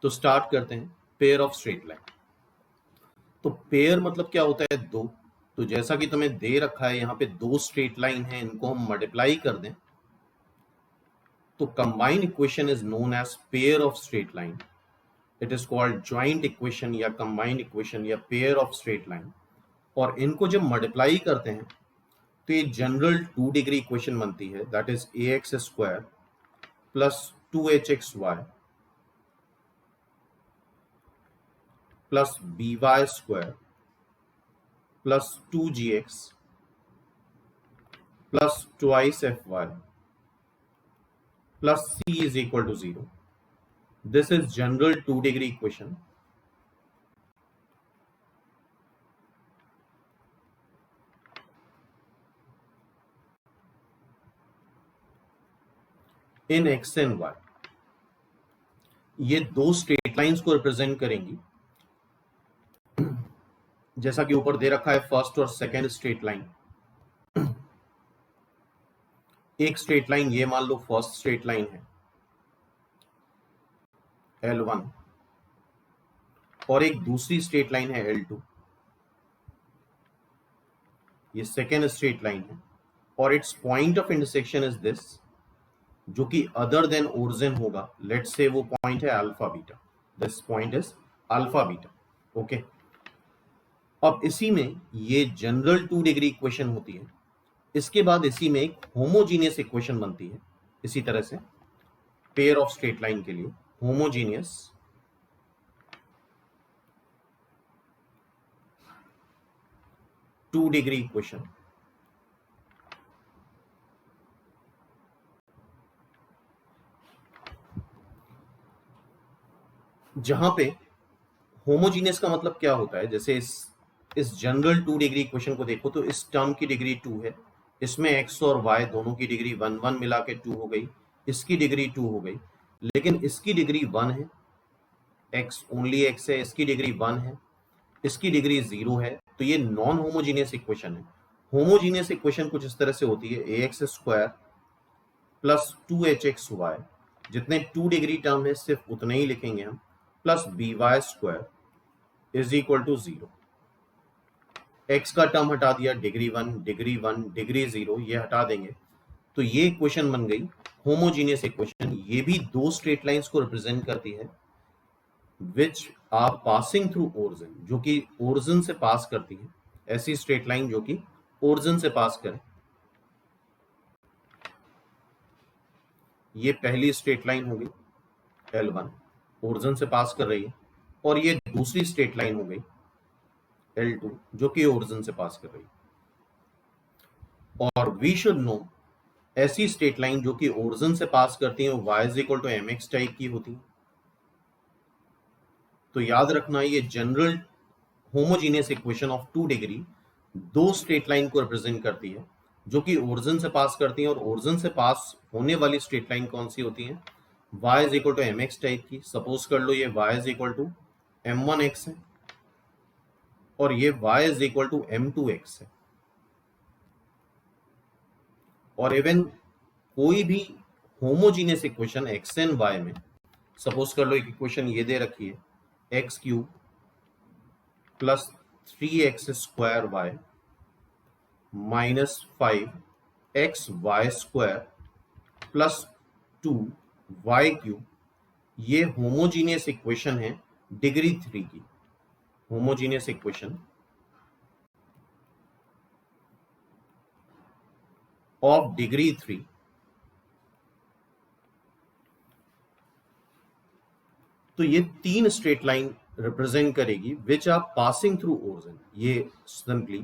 तो स्टार्ट करते हैं पेयर ऑफ स्ट्रेट लाइन। तो पेयर मतलब क्या होता है? दो। तो जैसा कि तुम्हें दे रखा है यहाँ पे दो स्ट्रेट लाइन है, इनको हम मल्टीप्लाई कर दें तो combined equation is known as pair of straight line. It is called joint equation या कंबाइंड इक्वेशन या पेयर ऑफ स्ट्रेट लाइन। और इनको जब मल्टीप्लाई करते हैं तो ये जनरल 2 डिग्री इक्वेशन बनती है, that is ax square plus 2hxy plus by square plus 2gx plus twice fy plus c is equal to 0. This is general 2 degree equation. In x and y. ये दो straight lines को represent करेंगी। जैसा कि ऊपर दे रखा है first और सेकेंड स्ट्रेट लाइन। एक स्ट्रेट लाइन ये मान लो फर्स्ट स्ट्रेट लाइन है L1 और एक दूसरी स्ट्रेट लाइन है L2। ये सेकेंड स्ट्रेट लाइन है और it's point of intersection is this, जो कि अदर देन ओरिजिन होगा। लेट्स से वो पॉइंट है alpha beta. This point is alpha beta. Okay, अब इसी में ये जनरल 2 डिग्री इक्वेशन होती है। इसके बाद इसी में एक होमोजीनियस इक्वेशन बनती है। इसी तरह से पेयर ऑफ स्ट्रेट लाइन के लिए होमोजीनियस टू डिग्री इक्वेशन। जहां पे होमोजीनियस का मतलब क्या होता है? जैसे इस जनरल 2 डिग्री इक्वेशन को देखो तो इस टर्म की डिग्री 2 है, इसमें x और y दोनों की डिग्री 1 1 मिला के 2 हो गई, इसकी डिग्री 2 हो गई, लेकिन इसकी डिग्री 1 है, x ओनली x है, इसकी डिग्री 1 है, इसकी डिग्री 0 है। तो ये नॉन होमोजीनियस इक्वेशन है। होमोजीनियस इक्वेशन कुछ इस तरह से होती है ax स्क्वायर प्लस 2hxy, जितने 2 डिग्री टर्म है सिर्फ उतने ही लिखेंगे हम, plus by square is equal to 0। x का टर्म हटा दिया, डिग्री 1 डिग्री 1 डिग्री 0 ये हटा देंगे, तो ये इक्वेशन बन गई होमोजीनियस इक्वेशन। ये भी दो स्ट्रेट लाइंस को रिप्रेजेंट करती है which are passing through origin, जो कि ओरिजिन से पास करती है। ऐसी स्ट्रेट लाइन जो कि ओरिजिन से पास करे। ये पहली स्ट्रेट लाइन होगी L1, ओरिजिन से पास कर रही है, और ये दूसरी स्ट्रेट लाइन हो गई L2 जो कि ओरिजिन से पास कर रही है। और वी शुड नो ऐसी स्ट्रेट लाइन जो कि ओरिजिन से पास करती है y is equal to mx type की होती है। तो याद रखना ये general homogeneous equation of 2 degree दो स्ट्रेट लाइन को रिप्रेजेंट करती है जो कि ओरिजिन से पास करती है। और ओरिजिन से पास होने वाली स्ट्रेट लाइन कौन सी होती है? y is equal to mx type की। सपोज कर लो ये y is equal to m1x है और ये y is equal to m2x है। और इवन कोई भी homogeneous equation x and y में, सपोज कर लो एक इक्वेशन ये दे रखी है x cube plus 3x square y minus 5xy square plus 2y cube. ये होमोजीनियस इक्वेशन है डिग्री 3 की। Homogeneous equation of degree 3। तो ये तीन स्ट्रेट लाइन रिप्रेजेंट करेगी which are passing through origin. ये सिंपली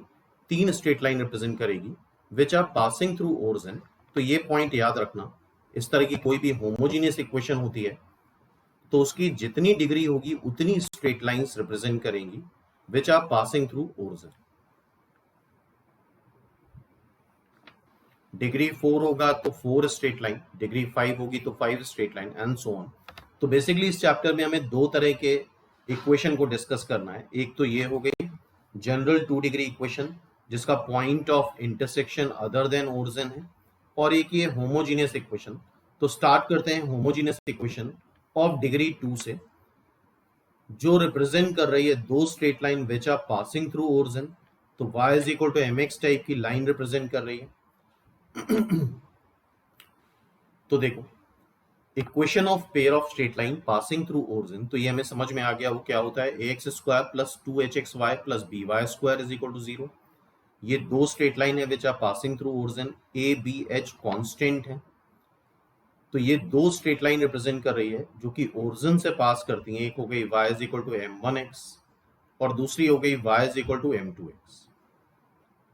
तीन स्ट्रेट लाइन रिप्रेजेंट करेगी which are passing through origin. तो ये पॉइंट याद रखना, इस तरह की कोई भी होमोजीनियस इक्वेशन होती है तो उसकी जितनी डिग्री होगी उतनी स्ट्रेट लाइंस रिप्रेजेंट करेंगी which are passing through origin. Degree 4 होगा तो 4 स्ट्रेट लाइन, डिग्री 5 होगी तो 5 straight line and so on. तो बेसिकली इस चैप्टर में हमें दो तरह के इक्वेशन को डिस्कस करना है। एक तो ये हो गई जनरल 2 डिग्री इक्वेशन जिसका point of intersection other than origin है, और एक ये होमोजीनियस इक्वेशन। तो स्टार्ट करते हैं होमोजीनियस इक्वेशन ऑफ डिग्री 2 से। जो रिप्रेजेंट कर रही है दो straight line which are passing through origin, तो y is equal to mx type की लाइन रिप्रेजेंट कर रही है। तो देखो, equation of pair of straight line passing through origin, तो ये हमें समझ में आ गया वो क्या होता है, ax square plus 2hxy plus by square is equal to 0। ये दो स्ट्रेट लाइन है which are passing through origin, a b h constant है, तो ये दो स्ट्रेट लाइन रिप्रेजेंट कर रही है जो कि ओरिजिन से पास करती हैं। एक हो गई y is equal to m1x और दूसरी हो गई y is equal to m2x।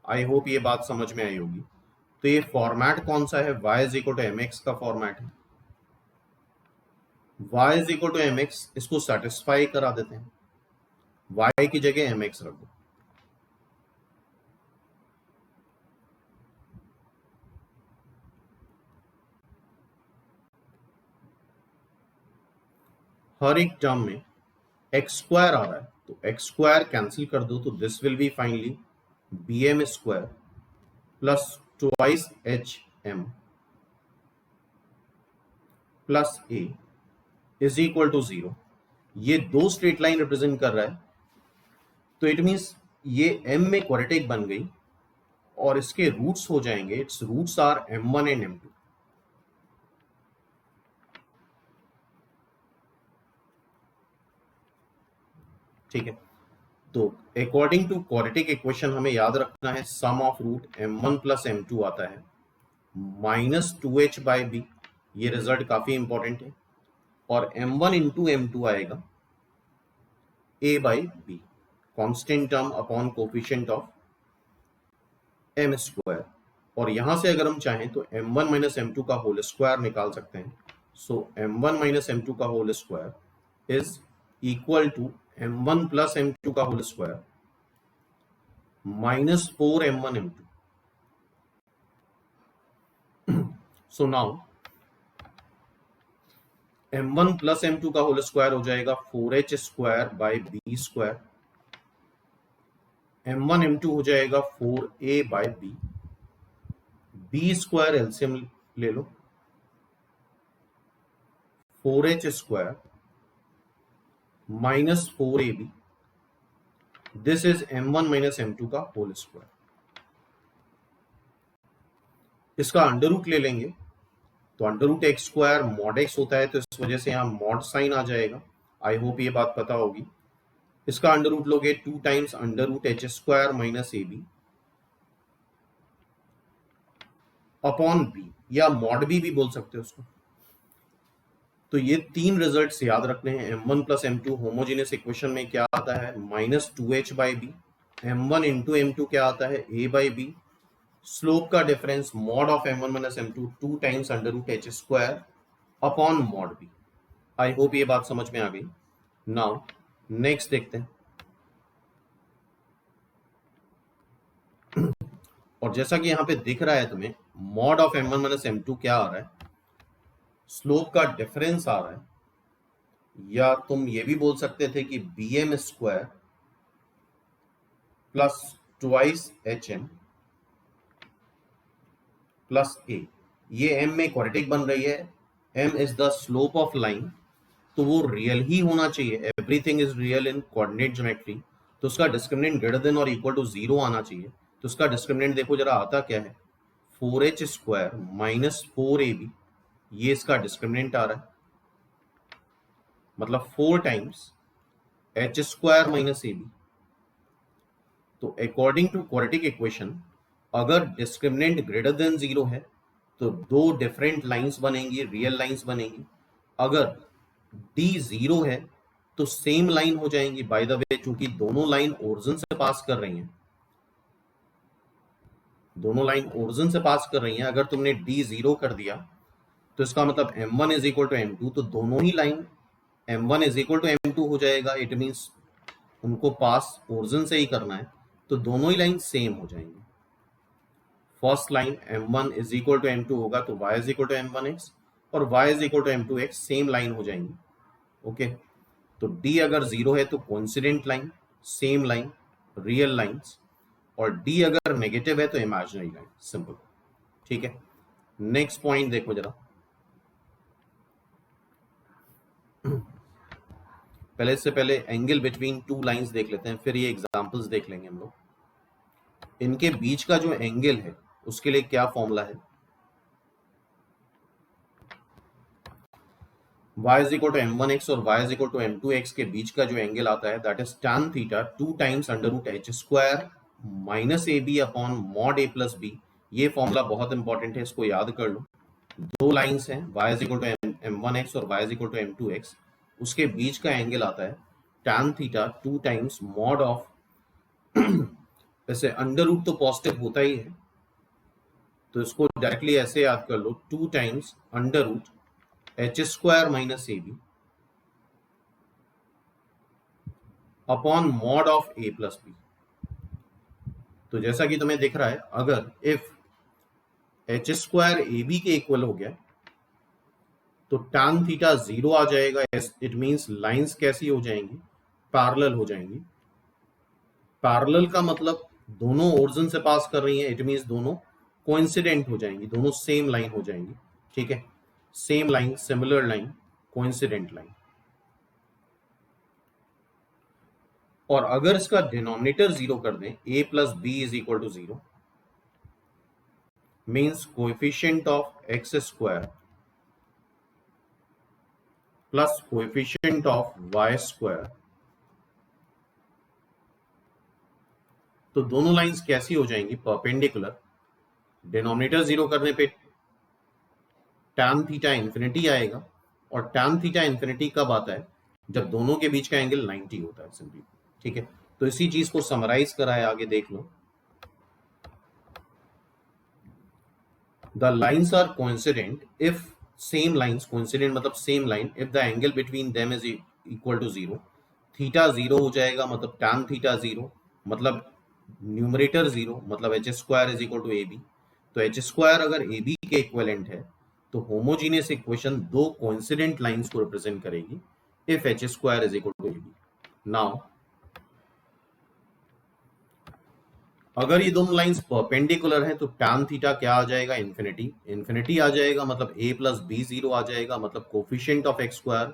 I hope ये बात समझ में आई होगी। तो ये फॉर्मेट कौन सा है, y is equal to mx का फॉर्मेट है। y is equal to mx, इसको सेटिस्फाई करा देते हैं, y की जगह mx रख दो। हर एक टर्म में एक्स स्क्वायर आ रहा है, तो एक्स स्क्वायर कैंसिल कर दो, तो this will be finally b M square plus twice H M plus A is equal to 0। ये दो स्ट्रेट लाइन रिप्रेजेंट कर रहा है, तो इट मीन्स ये m में क्वाड्रेटिक बन गई और इसके रूट्स हो जाएंगे, its roots are m1 and m2। ठीक है, तो अकॉर्डिंग टू क्वाड्रेटिक इक्वेशन हमें याद रखना है सम of root m1 plus m2 आता है माइनस 2h बाई बी, ये रिजल्ट काफी इंपॉर्टेंट है, और m1 इंटू m2 आएगा a by b, constant term upon coefficient of m square. और यहां से अगर हम चाहें तो m1 माइनस m2 का होल स्क्वायर निकाल सकते हैं। सो m1 माइनस m2 का whole square is equal to m1 plus m2 का whole square minus 4m1 m2। So now m1 plus m2 का होल स्क्वायर हो जाएगा 4h square by B square, m1 m2 हो जाएगा 4a by b, b square LCM ले लो, 4h square minus 4ab, this is m1 minus m2 का whole square. इसका under root ले लेंगे, तो under root x square mod x होता है, तो इस वजह से यहां मॉड साइन आ जाएगा। आई होप ये बात पता होगी। इसका अंडर रूट लोगे 2 times under root H square minus A B upon b, या मॉड बी बोल सकते हो उसको। तो ये तीन रिजल्ट्स याद रखने हैं। m1 plus m2 homogeneous equation में क्या आता है, minus 2h by B, m1 into m2 क्या आता है, a बाई बी, स्लोप का difference mod of m1 minus m2 2 times under root H square upon mod b. I hope ये बात समझ में आ गई। नाउ नेक्स्ट देखते हैं। और जैसा कि यहां पे दिख रहा है तुम्हें, mod of m1 minus m2 क्या आ रहा है, स्लोप का डिफरेंस आ रहा है, या तुम ये भी बोल सकते थे कि B M square plus twice H M plus A, ये m में क्वाड्रेटिक बन रही है, m is the slope of line, तो वो रियल ही होना चाहिए, everything is real in coordinate geometry, तो उसका डिस्क्रिमिनेंट ग्रेटर देन और इक्वल टू 0 आना चाहिए। तो उसका डिस्क्रिमिनेंट देखो जरा आता क्या है, 4h स्क्वायर माइनस 4ab, ये इसका डिस्क्रिमिनेंट आ रहा है, मतलब 4 times h square minus ab। तो अकॉर्डिंग टू क्वाड्रेटिक इक्वेशन अगर डिस्क्रिमिनेंट ग्रेटर देन 0 है तो दो डिफरेंट लाइंस बनेंगी, रियल लाइंस बनेंगी। अगर d 0 है तो सेम लाइन हो जाएंगी। बाय द वे, चूंकि दोनों लाइन ओरिजिन से पास कर रही हैं, दोनों लाइन ओरिजिन से पास कर रही हैं, अगर तुमने d 0 कर दिया तो इसका मतलब m1 is equal to m2, तो दोनों ही line m1 is equal to m2 हो जाएगा। इट मीन्स उनको पास ओरिजिन से ही करना है, तो दोनों ही लाइन सेम हो जाएंगी। First line m1 is equal to m2 होगा तो y is equal to m1x, और y is equal to m2x same line हो जाएंगी। ओके, तो d अगर 0 है तो coincident line, same line, real lines, और d अगर नेगेटिव है तो इमेजिनरी लाइन, सिंपल। ठीक है, नेक्स्ट पॉइंट देखो जरा। पहले से पहले एंगल बिटवीन टू लाइंस देख लेते हैं, फिर ये एग्जांपल्स देख लेंगे हम लोग। इनके बीच का जो एंगल है उसके लिए क्या फॉर्मूला है, y is equal to m1x और y is equal to m2x के बीच का जो एंगल आता है that is tan theta 2 times under root H square minus A B upon mod a plus B. ये फॉर्मूला बहुत इंपॉर्टेंट है, इसको याद कर लो। दो लाइंस हैं y is equal to m1x और y is equal to m2x, उसके बीच का एंगल आता है tan theta 2 times mod of वैसे अंडर रूट तो पॉजिटिव होता ही है, तो इसको डायरेक्टली ऐसे याद कर लो 2 times under root H square minus A B upon mod of A plus B. तो जैसा कि तुम्हें दिख रहा है, अगर if H square A B के इक्वल हो गया तो tan थीटा 0 आ जाएगा। इट मींस लाइंस कैसी हो जाएंगी, पैरेलल हो जाएंगी। पैरेलल का मतलब दोनों ओरिजिन से पास कर रही हैं, इट मींस दोनों कोइंसिडेंट हो जाएंगी, दोनों सेम लाइन हो जाएंगी। ठीक है, same line, similar line, coincident line. और अगर इसका डिनोमिनेटर 0 कर दें, a plus B is equal to 0, means coefficient of x square plus coefficient of Y square, तो दोनों लाइंस कैसी हो जाएंगी, परपेंडिकुलर। डिनोमिनेटर 0 करने पे tan थीटा इंफिनिटी आएगा, और tan थीटा इंफिनिटी कब आता है, जब दोनों के बीच का एंगल 90 होता है सिंपली। ठीक है, तो इसी चीज को समराइज करा है, आगे देख लो। The lines are coincident if same lines, coincident मतलब same line, if the angle between them is equal to 0। Theta 0 हो जाएगा मतलब tan थीटा 0, मतलब न्यूमरेटर 0, मतलब H square is equal to A B. तो एच स्क्वायर अगर A B के equivalent है तो होमोजीनियस इक्वेशन दो कोइंसिडेंट लाइंस को रिप्रेजेंट करेगी if H square is equal to A B. Now अगर ये दोनों लाइंस परपेंडिकुलर हैं तो tan थीटा क्या आ जाएगा, इंफिनिटी। इंफिनिटी आ जाएगा मतलब a प्लस बी 0 आ जाएगा, मतलब coefficient of x square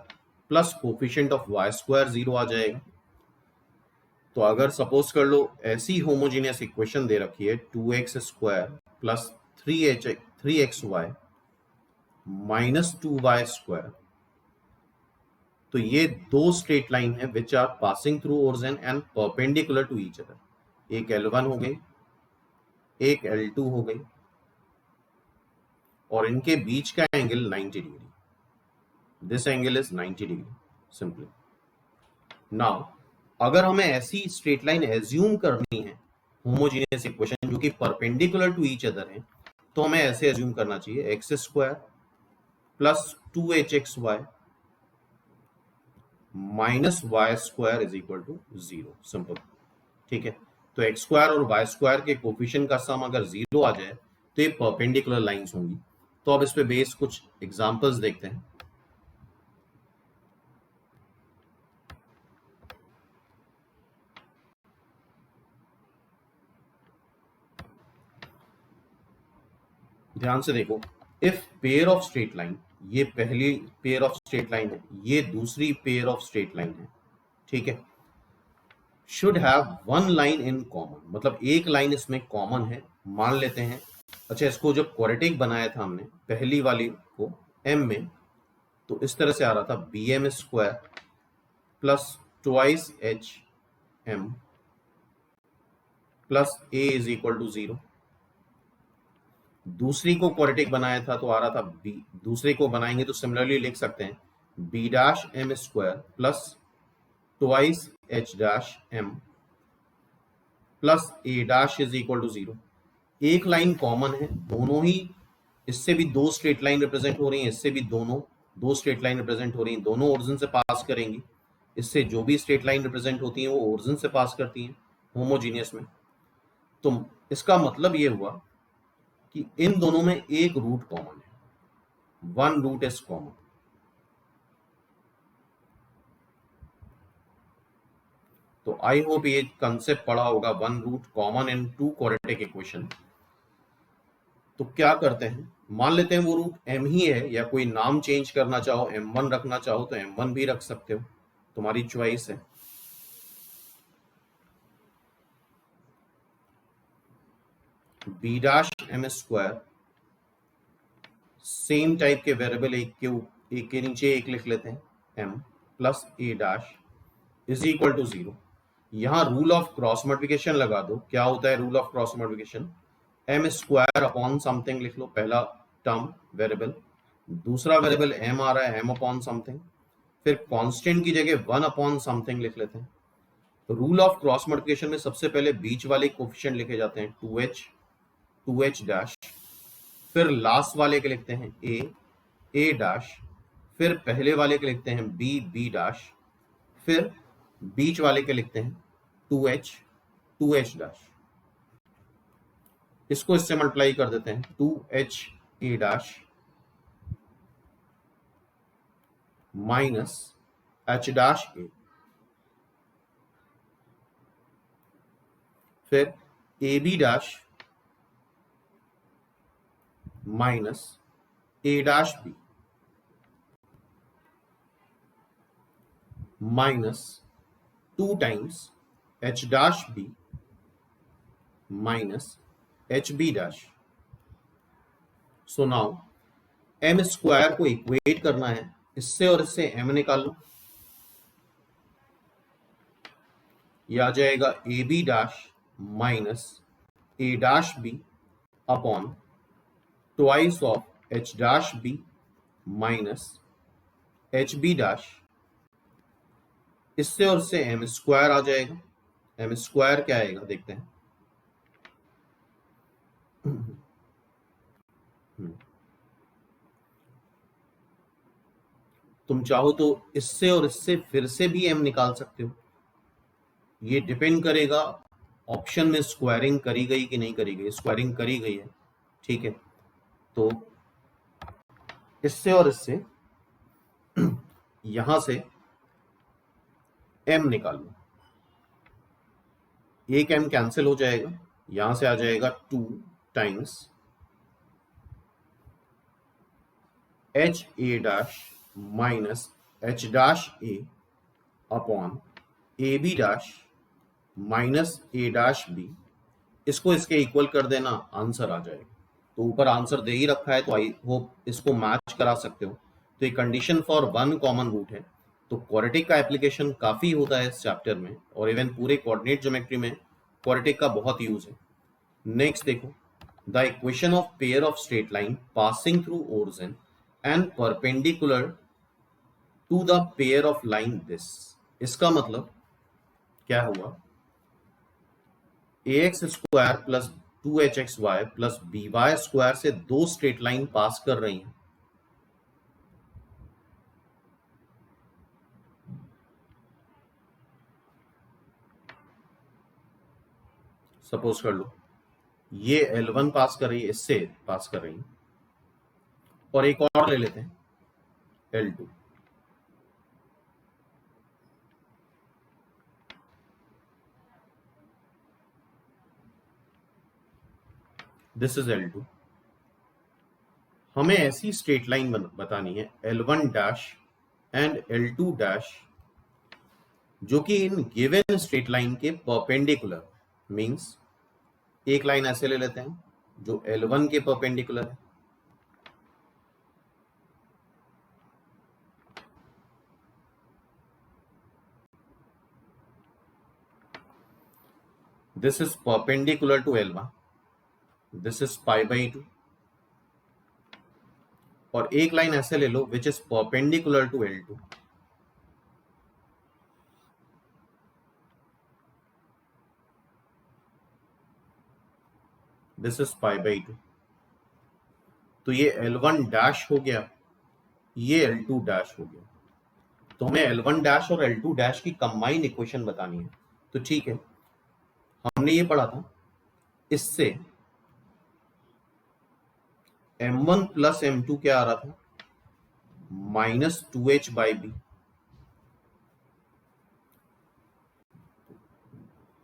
plus coefficient of Y square 0 आ जाएगा। तो अगर सपोज कर लो ऐसी होमोजीनियस इक्वेशन दे रखी है 2x square plus 3xy minus 2y square, तो ये दो स्ट्रेट लाइन है which are passing through origin and perpendicular to each other. एक L1 हो गई, एक L2 हो गई, और इनके बीच का angle 90 degree. This angle is 90 degree simply. Now अगर हमें ऐसी स्ट्रेट लाइन एज्यूम करनी है होमोजीनियस इक्वेशन जो कि परपेंडिकुलर टू ईच अदर है, तो हमें ऐसे एज्यूम करना चाहिए X square plus 2hxy minus Y square is equal to 0, simple. ठीक है, तो एक्स स्क्वायर और वाई स्क्वायर के कोफिशिएंट का सम अगर 0 आ जाए तो ये परपेंडिकुलर लाइंस होंगी। तो अब इस पे बेस कुछ एग्जांपल्स देखते हैं। ध्यान से देखो, if pair of straight line, ये पहली पेयर ऑफ स्ट्रेट लाइन है, ये दूसरी पेयर ऑफ स्ट्रेट लाइन है। ठीक है, should have one line in common, मतलब एक लाइन इसमें कॉमन है, मान लेते हैं। अच्छा, इसको जब क्वाड्रेटिक बनाया था हमने पहली वाली को m में, तो इस तरह से आ रहा था B M square plus twice H M plus A is equal to 0। दूसरी को क्वाड्रेटिक बनाया था तो आ रहा था बी, दूसरे को बनाएंगे तो सिमिलरली लिख सकते हैं B dash M square plus twice H dash M plus A dash is equal to 0। एक लाइन कॉमन है, दोनों ही, इससे भी दो स्ट्रेट लाइन रिप्रेजेंट हो रही हैं, इससे भी दो स्ट्रेट लाइन रिप्रेजेंट हो रही हैं, दोनों ओरिजिन से पास करेंगी। इससे जो भी स्ट्रेट लाइन रिप्रेजेंट होती हैं वो ओरिजिन से पास करती हैं होमोजीनियस में। तो इसका मतलब ये हुआ कि इन दोनों में एक रूट कॉमन है, वन रूट इज कॉमन। तो आई होप ये कंसेप्ट पढ़ा होगा, one root common in two quadratic equation. तो क्या करते हैं, मान लेते हैं वो रूट m ही है, या कोई नाम चेंज करना चाहो m1 रखना चाहो तो m1 भी रख सकते हो। तुम्हारी चॉइस है। B dash M square, same type के वेरिएबल एक के नीचे एक लिख लेते हैं, M plus A dash is equal to 0। यहां रूल ऑफ क्रॉस मल्टीप्लिकेशन लगा दो। क्या होता है rule of cross multiplication? M square upon something लिख लो, पहला टर्म वेरिएबल, दूसरा वेरिएबल एम आ रहा है, एम अपॉन समथिंग, फिर कांस्टेंट की जगह 1 अपॉन समथिंग लिख लेते हैं। रूल ऑफ क्रॉस मल्टीप्लिकेशन में सबसे पहले बीच वाले कोफिशिएंट लिखे जाते हैं 2h डैश, फिर लास्ट वाले के लिखते हैं ए डैश, फिर पहले वाले के लिखते हैं बी डैश, फिर बीच वाले के लिखते हैं 2h डैश। इसको इससे मल्टीप्लाई कर देते हैं, 2h A dash minus h dash A, फिर A B dash minus A dash B minus 2 times h dash B minus H B dash. So now M square को इक्वेट करना है, इससे और इससे m निकाल लो, यह आ जाएगा A B dash minus A dash B upon twice of H dash B minus H B dash, इससे और इससे एम स्क्वायर आ जाएगा। एम स्क्वायर क्या आएगा देखते हैं। तुम चाहो तो इससे और इससे फिर से भी m निकाल सकते हो, ये डिपेंड करेगा ऑप्शन में स्क्वायरिंग करी गई कि नहीं करी गई। स्क्वायरिंग करी गई है, ठीक है, तो इससे और इससे यहां से m निकालो, एक m कैंसिल हो जाएगा, यहां से आ जाएगा 2 times h a dash minus h dash a upon A B dash minus A dash B. इसको इसके इक्वल कर देना, आंसर आ जाएगा। तो ऊपर आंसर दे ही रखा है, तो आई होप इसको मैच करा सकते हो। तो ये कंडीशन फॉर 1 कॉमन रूट है। तो क्वाड्रेटिक का एप्लीकेशन काफी होता है इस चैप्टर में, और इवन पूरे कोऑर्डिनेट ज्योमेट्री में क्वाड्रेटिक का बहुत यूज है। नेक्स्ट देखो, the equation of pair of straight line passing through origin and perpendicular to the pair of line this. इसका मतलब क्या हुआ, ax square plus 2hxy plus by square से दो स्ट्रेट लाइन पास कर रही हैं। सपोज कर लो ये L1 पास कर रही है, इससे पास कर रही है, और एक और ले लेते हैं L2। This is L2। हमें ऐसी स्ट्रेट लाइन बतानी है L1 dash and L2 dash जो कि इन गिवन स्ट्रेट लाइन के परपेंडिकुलर, मींस एक लाइन ऐसे ले लेते हैं जो L1 के परपेंडिकुलर है, this is perpendicular to L1, this is pi by 2, और एक लाइन ऐसे ले लो which is perpendicular to L2, this is pi by 2। तो ये L1 डैश हो गया, ये L2 डैश हो गया। तो हमें L1 डैश और L2 डैश की कंबाइंड इक्वेशन बतानी है। तो ठीक है, हमने ये पढ़ा था, इससे M1 प्लस M2 क्या आ रहा था, minus 2h by B,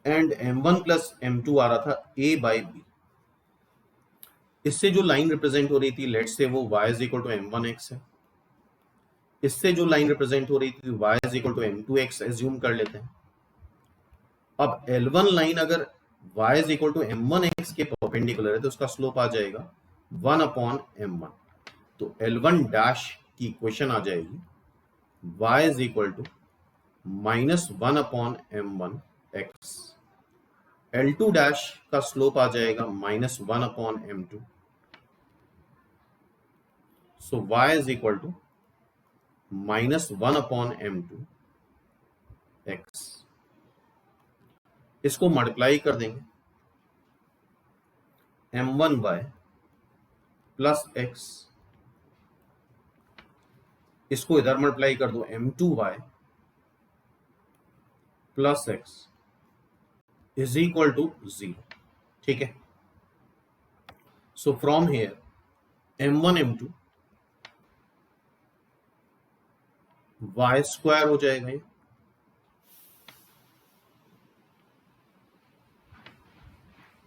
and M1 plus M2 आ रहा था a बाई बी। इससे जो लाइन रिप्रेजेंट हो रही थी, लेट्स से वो y is equal to M1x है, इससे जो लाइन रिप्रेजेंट हो रही थी y is equal to m2x assume कर लेते हैं। अब L1 लाइन अगर y is equal to m1x के परपेंडिकुलर है तो उसका स्लोप आ जाएगा 1/m1। तो L1 डैश की इक्वेशन आ जाएगी y is equal to -1/m1x। L2 dash का स्लोप आ जाएगा -1/m2। So y is equal to -1/m2x। इसको मल्टीप्लाई कर देंगे m1y प्लस x, इसको इधर मल्टीप्लाई कर दो m2y plus x is equal to 0। ठीक है, so from here m1 m2 y square हो जाएगा ये,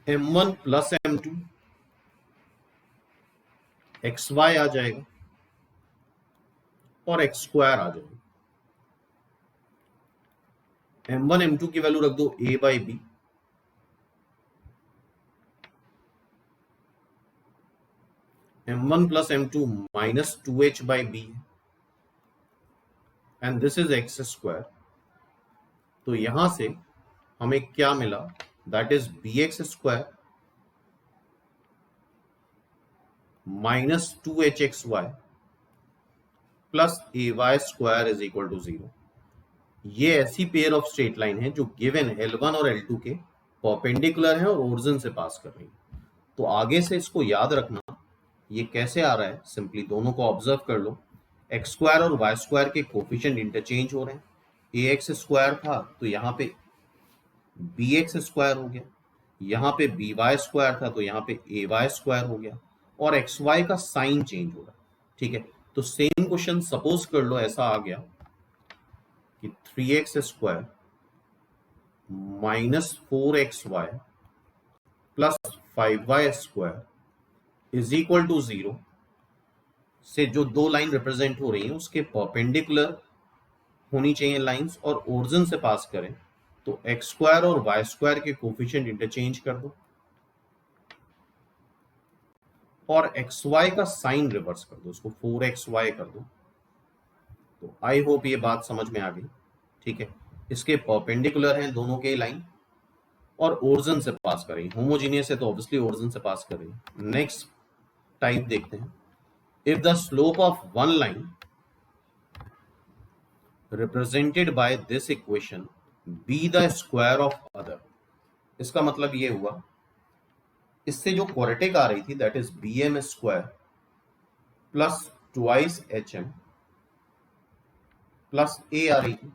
m1 प्लस m2 xy आ जाएगा और x स्क्वायर आ जाएगा। m1 m2 की वैल्यू रख दो a by B, m1 plus m2 minus 2h by B and this is X square. तो यहां से हमें क्या मिला, that is bx square minus 2hxy plus ay square is equal to 0। ये ऐसी पेयर ऑफ स्ट्रेट लाइन है जो गिवन L1 और L2 के परपेंडिकुलर है और ओरिजिन से पास कर रही है। तो आगे से इसको याद रखना, ये कैसे आ रहा है, सिंपली दोनों को ऑब्जर्व कर लो। एक्स स्क्वायर और वाई स्क्वायर के कोफिशिएंट इंटरचेंज हो रहे हैं। ए एक्स स्क्वायर था तो यहाँ पे बी एक्स स्क्वायर हो गया, यहाँ पे बी वाई स्क्वायर था तो यहाँ पे ए वाई स्क्वायर हो गया, और एक्स वाई का साइन चेंज हो रहा है। ठीक है, तो सेम क्वेश्चन सपोज कर लो ऐसा आ गया कि 3x square minus 4xy plus 5y square is equal to 0 से जो दो लाइन रिप्रेजेंट हो रही हैं उसके परपेंडिकुलर होनी चाहिए लाइंस और ओरिजिन से पास करें। तो एक्स स्क्वायर और वाई स्क्वायर के कोफिशिएंट इंटरचेंज कर दो और एक्स वाई का साइन रिवर्स कर दो, उसको 4xy कर दो। तो आई होप ये बात समझ में आ गई। ठीक है, इसके परपेंडिकुलर हैं दोनों के लाइन और ओरिजिन से पास कर रही, होमोजीनियस है तो ऑब्वियसली ओरिजिन से पास कर रही। नेक्स्ट टाइप देखते हैं, if the slope of one line represented by this equation be the square of other। इसका मतलब ये हुआ, इससे जो क्वाड्रेटिक आ रही थी that is bm square plus twice hm plus a आ रही थी,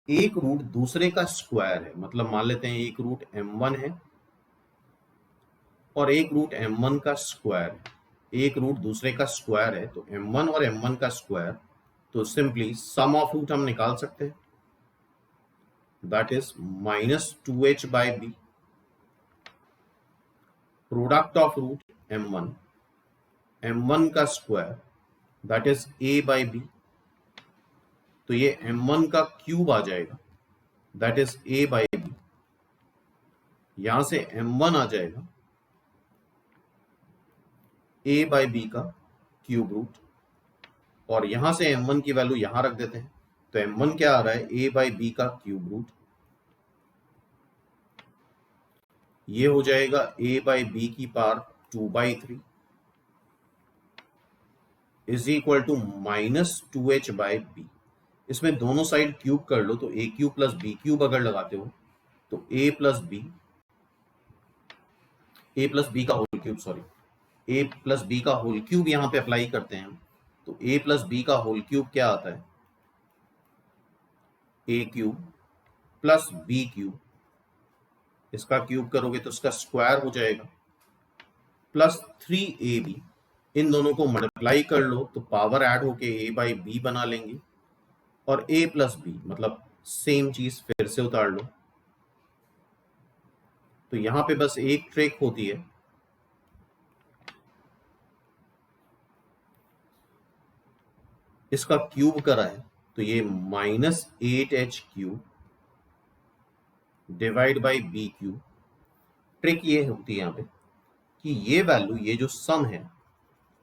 एक रूट दूसरे का स्क्वायर है, मतलब मान लेते हैं एक रूट m1 है और एक रूट m1 का स्क्वायर है, एक रूट दूसरे का स्क्वायर है तो m1 और m1 का स्क्वायर, तो सिंपली सम ऑफ रूट हम निकाल सकते हैं, that is minus 2h by B, product of root m1 का square that is a by B, तो ये m1 का क्यूब आ जाएगा that is a by B, यहां से m1 आ जाएगा a बाई बी का क्यूब रूट, और यहां से m1 की वैल्यू यहां रख देते हैं, तो m1 क्या आ रहा है a बाई बी का क्यूब रूट, ये हो जाएगा a बाई बी की power 2/3 is equal to minus 2h by B. इसमें दोनों साइड क्यूब कर लो, तो a cube plus B cube अगर लगाते हो तो a प्लस बी का whole cube, sorry a plus B का होल क्यूब यहां पे अप्लाई करते हैं, तो a प्लस बी का होल क्यूब क्या आता है, a cube plus B cube, इसका क्यूब करोगे तो इसका स्क्वायर हो जाएगा प्लस 3ab, इन दोनों को मल्टीप्लाई कर लो तो पावर ऐड होके a बाई बी बना लेंगे, और a प्लस बी मतलब सेम चीज फिर से उतार लो। तो यहां पे बस एक ट्रिक होती है, इसका क्यूब करा है तो ये -8h³ divide by B cube. Trick ये होती है यहाँ पे कि ये वैल्यू, ये जो सम है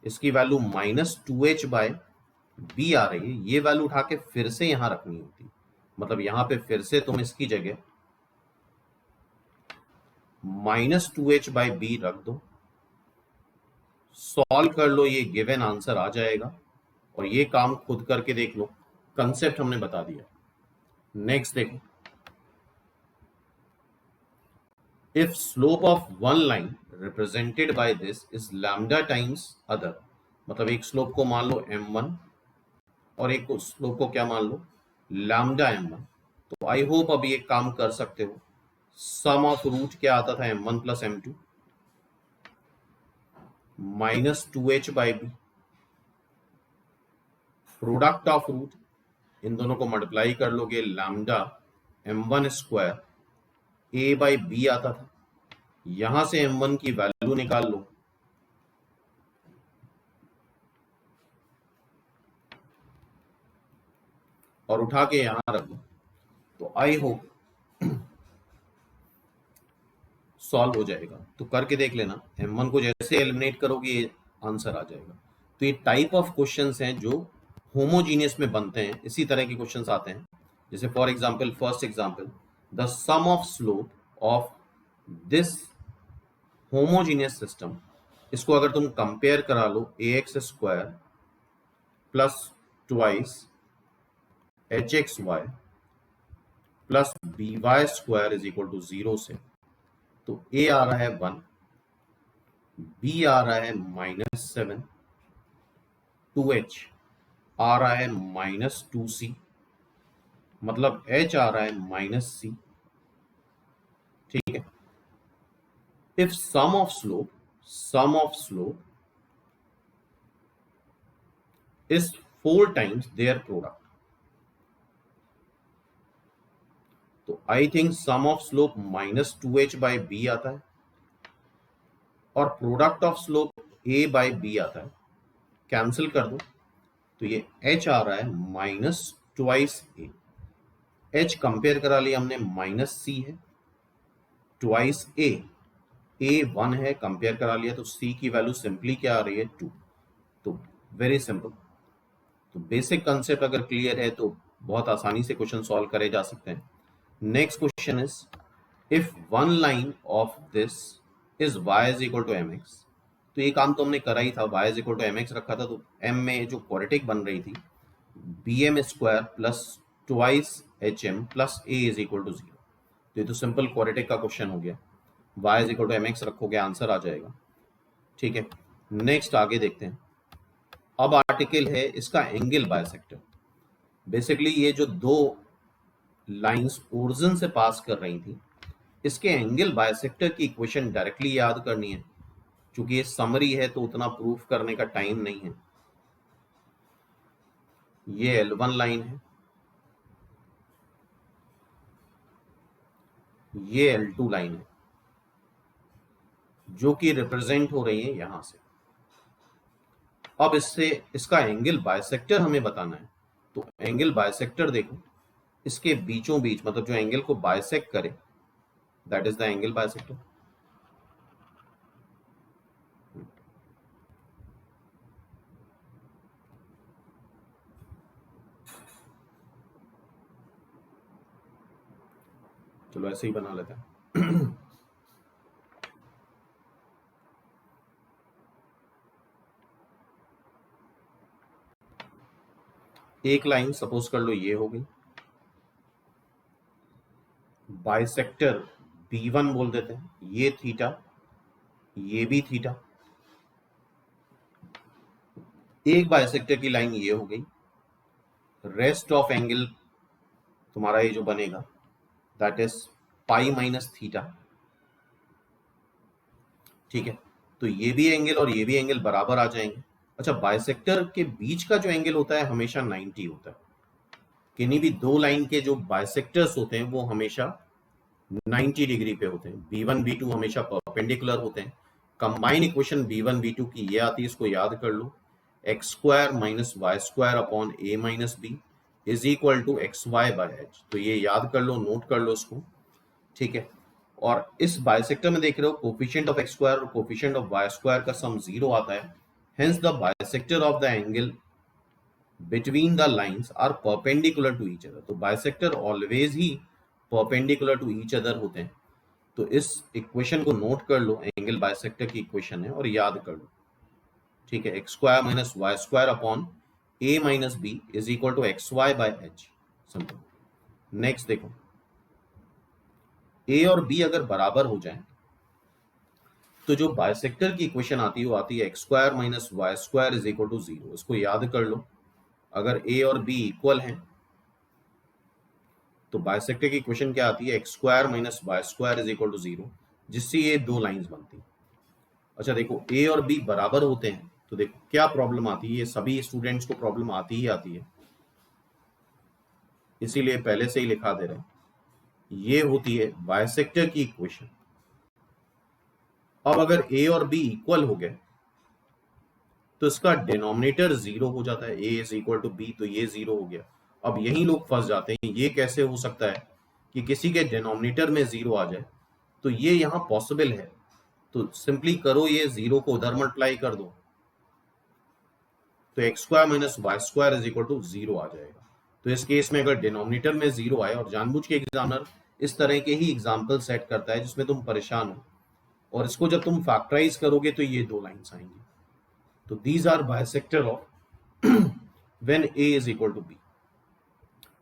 इसकी वैल्यू -2h बाय बी आ रही है, ये वैल्यू उठा के फिर से यहां रखनी होती है। मतलब यहां पे फिर से तुम इसकी जगह -2h बाय बी रख दो, सॉल्व कर लो, ये गिवन आंसर आ जाएगा। और ये काम खुद करके देख लो, कंसेप्ट हमने बता दिया। नेक्स्ट देखो, if slope of one line represented by this is lambda times other, मतलब एक स्लोप को मान लो m1 और एक स्लोप को क्या मान लो, लैम्डा m1। तो आई होप अब ये काम कर सकते हो। सम ऑफ रूट क्या आता था, m1 plus m2 -2h by B, product of root, इन दोनों को मल्टीप्लाई कर लोगे, lambda m1 square a by b आता था। यहां से m1 की वैल्यू निकाल लो, और उठा के यहां रख दो। तो आई होप सॉल्व हो जाएगा। तो करके देख लेना, m1 को जैसे एलिमिनेट करोगे ये आंसर आ जाएगा। तो ये टाइप ऑफ क्वेश्चंस हैं जो होमोजीनियस में बनते हैं, इसी तरह के क्वेश्चंस आते हैं। जैसे for example, first example, the sum of slope of this homogeneous system, इसको अगर तुम कंपेयर करा लो ax square plus twice hxy plus by square is equal to 0 से, तो a आ रहा है 1, b आ रहा है -7, 2h आ रहा है -2c, मतलब h आ रहा है -c। ठीक है। If sum of slope is 4 times their product, तो I think sum of slope -2h by b आता है और product of slope a by b आता है। कैंसिल कर दो तो ये h आ रहा है -2a। h कंपेयर करा लिया हमने, -c है, ट्वाइस a 1 है, कंपेयर करा लिया तो c की वैल्यू सिंपली क्या आ रही है, 2। तो वेरी सिंपल। तो बेसिक कंसेप्ट अगर क्लियर है तो बहुत आसानी से क्वेश्चन सॉल्व करे जा सकते हैं। Next question is, if one line of this is y is equal to mx, तो ये काम तो हमने करा ही था, y is equal to mx रखा था, तो m में जो क्वाड्रेटिक बन रही थी bm square plus twice hm plus a is equal to 0। तो ये तो सिंपल क्वाड्रेटिक का क्वेश्चन हो गया, y is equal to mx रखोगे आंसर आ जाएगा। ठीक है, नेक्स्ट आगे देखते हैं। अब आर्टिकल है इसका एंगल बाइसेक्टर। बेसिकली ये जो दो लाइंस ओरिजिन से पास कर रही थी, इसके एंगल बाइसेक्टर की इक्वेशन डायरेक्टली याद करनी है। चूंकि ये समरी है तो उतना प्रूफ करने का टाइम नहीं है। ये L1 लाइन है, ये L2 लाइन है, जो कि रिप्रेजेंट हो रही है यहां से। अब इससे इसका एंगल बाइसेक्टर हमें बताना है। तो एंगल बाइसेक्टर देखो, इसके बीचों बीच, मतलब जो एंगल को बाइसेक्ट करे, that is the angle bisector. चलो ऐसे ही बना लेते हैं। एक लाइन सपोज कर लो ये हो गई, बाइसेक्टर B1 बोल देते हैं, ये थीटा, ये भी थीटा। एक बाइसेक्टर की लाइन ये हो गई, रेस्ट ऑफ एंगल तुम्हारा ये जो बनेगा that is pi minus theta. ठीक है, तो ये भी एंगल और ये भी एंगल बराबर आ जाएंगे। अच्छा, बाइसेक्टर के बीच का जो एंगल होता है हमेशा 90 होता है। किन्हीं भी दो लाइन के जो बाइसेक्टर्स होते हैं वो हमेशा 90 डिग्री पे होते हैं। B1 B2 हमेशा परपेंडिकुलर होते हैं। कंबाइन इक्वेशन B1 B2 की ये आती है, इसको याद कर लो, x square minus Y square upon A minus B is equal to x Y by h. तो ये याद कर लो, नोट कर लो इसको, ठीक है। और इस बाइसेक्टर में देख रहे हो कोफिशिएंट ऑफ एक्स स्क्वायर और कोफिशिएंट ऑफ वाई स्क्वायर का सम 0 आता है, hence the bisector of the angle between the lines are perpendicular to each other. तो बाइसेक्टर ऑलवेज ही परपेंडिकुलर टू ईच अदर होते हैं। तो इस इक्वेशन को नोट कर लो, एंगल बाइसेक्टर की इक्वेशन है, और याद कर लो, ठीक है। X square minus Y square upon A minus B is equal to x Y by H, simple. Next देखो, ए और बी अगर बराबर हो जाए तो जो बाइसेक्टर की इक्वेशन आती है वो आती है x square minus Y square is equal to 0। इसको याद कर लो, अगर ए और बी इक्वल हैं तो बाइसेक्टर की इक्वेशन क्या आती है, x square minus Y square is equal to 0, जिससे ये दो लाइंस बनती है। अच्छा देखो, ए और बी बराबर होते हैं तो देखो क्या प्रॉब्लम आती है, ये सभी स्टूडेंट्स को प्रॉब्लम आती ही आती है, इसीलिए पहले से ही लिखा दे रहे हैं। ये होती है बाइसेक्टर की इक्वेशन। अब अगर ए और बी इक्वल हो गए तो इसका डिनोमिनेटर 0 हो जाता है, ए इज इक्वल टू बी, तो ये 0 हो गया। अब यही लोग फंस जाते हैं, ये कैसे हो सकता है कि किसी के डिनोमिनेटर में 0 आ जाए, तो ये यहां पॉसिबल है। तो सिंपली करो, ये 0 को उधर मल्टीप्लाई कर दो, तो x square minus Y square is equal to 0 आ जाएगा। तो इस केस में अगर डिनोमिनेटर में 0 आए, और जानबूझ के एग्जामिनर इस तरह के ही एग्जाम्पल सेट करता है जिसमें तुम परेशान हो, और इसको जब तुम फैक्टराइज करोगे तो ये दो लाइंस आएंगी। तो these are bisector of when A is equal to B.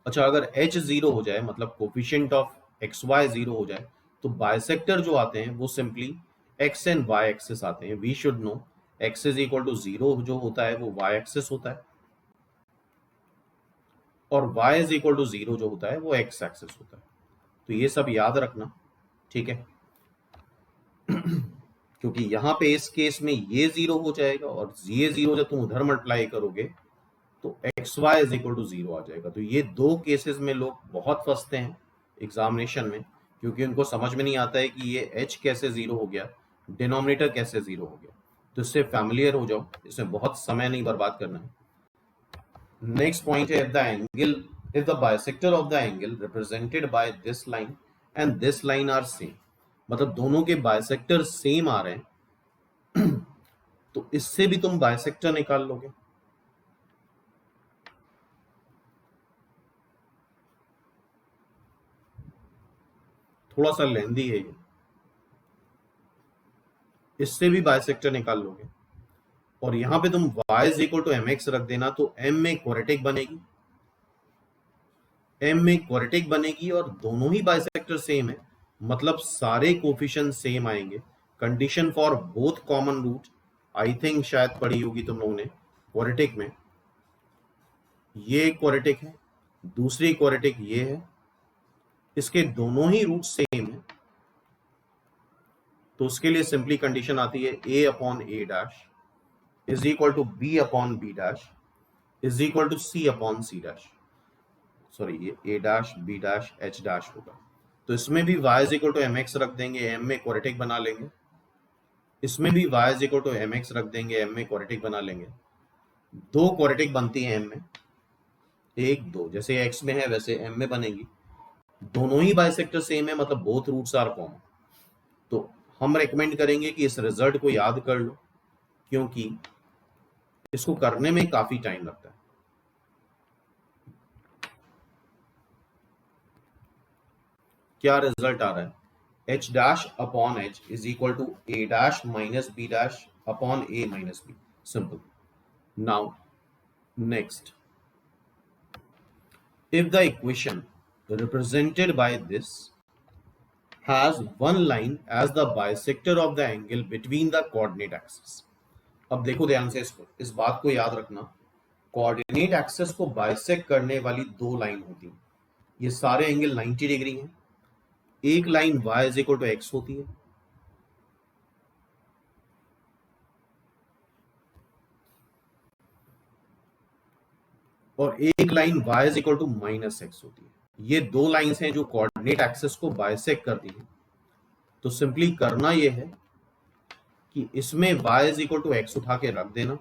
अच्छा, अगर h 0 हो जाए, मतलब कोफिशिएंट ऑफ एक्स वाई 0 हो जाए, तो बाइसेक्टर जो आते हैं वो simply x and y axis आते हैं। We should know x is equal to 0 जो होता है वो y एक्सिस होता है, और y इज इक्वल टू 0 जो होता है वो x एक्सिस होता है। तो ये सब याद रखना, ठीक है। क्योंकि यहाँ पे इस केस में ये 0 हो जाएगा, और ये 0 जब तुम उधर मल्टीप्लाई करोगे तो X Y is equal to 0 आ जाएगा। तो ये दो केसेस में लोग बहुत फंसते हैं एग्जामिनेशन में, क्योंकि उनको समझ में नहीं आता है कि ये h कैसे 0 हो गया, डिनोमिनेटर कैसे 0 हो गया। तो इससे फैमिलियर हो जाओ, इसमें बहुत समय नहीं बर्बाद करना है। नेक्स्ट पॉइंट है, the angle if the bisector of the angle represented by this line and this line are same, मतलब दोनों के बाइसेक्टर सेम आ रहे हैं तो इससे भी तुम बाइसेक्टर निकाल लोगे। थोड़ा सा लेंदी है ये, इससे भी बाइसेक्टर निकाल लोगे। और यहां पे तुम y is equal to M X रख देना, तो m में क्वाड्रेटिक बनेगी, m में क्वाड्रेटिक बनेगी, और दोनों ही बाइसेक्टर सेम है, मतलब सारे कोफिशिएंट सेम आएंगे। Condition for both common root, I think शायद पढ़ी होगी तुम लोगों ने क्वाड्रेटिक में, ये क्वाड्रेटिक है, दूसरी क्वाड्रेटिक ये है, इसके दोनों ही रूट सेम है, तो उसके लिए सिंपली कंडीशन आती है a upon a dash is equal to b upon b dash is equal to c upon c dash. Sorry, ये a dash b dash h dash होगा। तो इसमें भी y is equal to M X रख देंगे, m में quadratic बना लेंगे, इसमें भी y is equal to M X रख देंगे, m में क्वाड्रेटिक बना लेंगे। दो क्वाड्रेटिक बनती है m में, एक दो, जैसे x में है वैसे m में बनेगी। दोनों ही बाइसेक्टर सेम है, मतलब बोथ रूट्स आर कॉमन। तो हम रेकमेंड करेंगे कि इस रिजल्ट को याद कर लो, क्योंकि इसको करने में काफी टाइम लगता है। क्या रिजल्ट आ रहा है, h dash upon h is equal to a dash minus b dash upon a minus b, simple. Now next, if the equation represented by this has one line as the bisector of the angle between the coordinate axis। अब देखो ध्यान से, इसको, इस बात को याद रखना, कोऑर्डिनेट एक्सिस को बाइसेक्ट करने वाली दो लाइन होती हैं। ये सारे एंगल 90 डिग्री हैं। एक line y is equal to X होती है, और एक line y is equal to minus X होती है। ये दो लाइंस हैं जो कोऑर्डिनेट एक्सिस को बाइसेक्ट करती हैं। तो सिंपली करना ये है कि इसमें y is equal to X उठा के रख देना,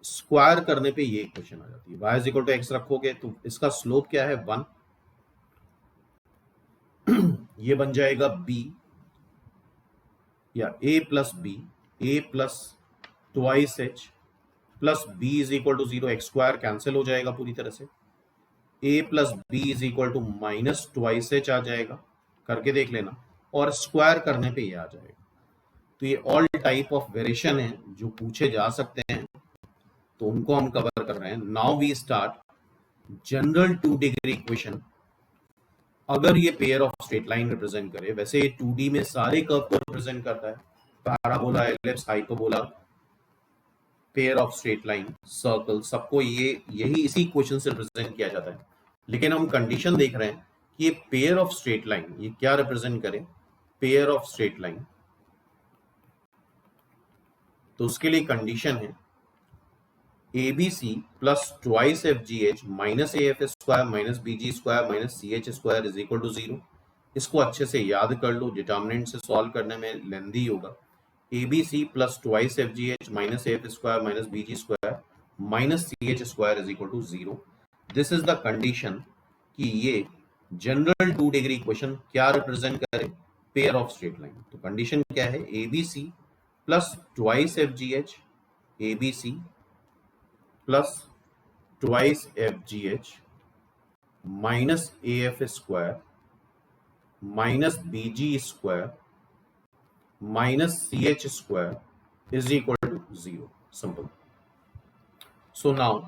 स्क्वायर करने पे ये इक्वेशन आ जाती है। y is equal to X रखोगे तो इसका स्लोप क्या है 1, ये बन जाएगा b या a plus b, a plus twice h plus b is equal to 0, x square cancel हो जाएगा पूरी तरह से, a plus B is equal to minus twice h आ जाएगा, करके देख लेना, और स्क्वायर करने पे ये आ जाएगा। तो ये ऑल टाइप ऑफ वेरिएशन है जो पूछे जा सकते हैं, तो उनको हम कवर कर रहे हैं। Now we start general 2 degree equation. अगर ये pair of straight line represent करे, वैसे ये 2D में सारे कर्व को रिप्रेजेंट करता है, parabola, ellipse, hyperbola, pair of straight line, circle, सबको यही इसी इक्वेशन से रिप्रेजेंट किया जाता है। लेकिन हम कंडीशन देख रहे हैं कि ये पेयर ऑफ स्ट्रेट लाइन ये क्या रिप्रेजेंट करे, पेयर ऑफ स्ट्रेट लाइन। तो उसके लिए कंडीशन है ABC plus twice FGH minus AF square minus BG square minus CH square is equal to 0। इसको अच्छे से याद कर लो, डिटर्मिनेंट से सॉल्व करने में लेंदी होगा। ABC plus twice FGH minus AF square minus BG square minus CH square is equal to 0। This is the condition कि ये जनरल 2 डिग्री इक्वेशन क्या रिप्रेजेंट करे, पेयर ऑफ स्ट्रेट लाइन। तो कंडीशन क्या है, ABC plus twice FGH, ABC plus twice FGH minus AF square minus BG square minus CH square is equal to 0। Simple. So now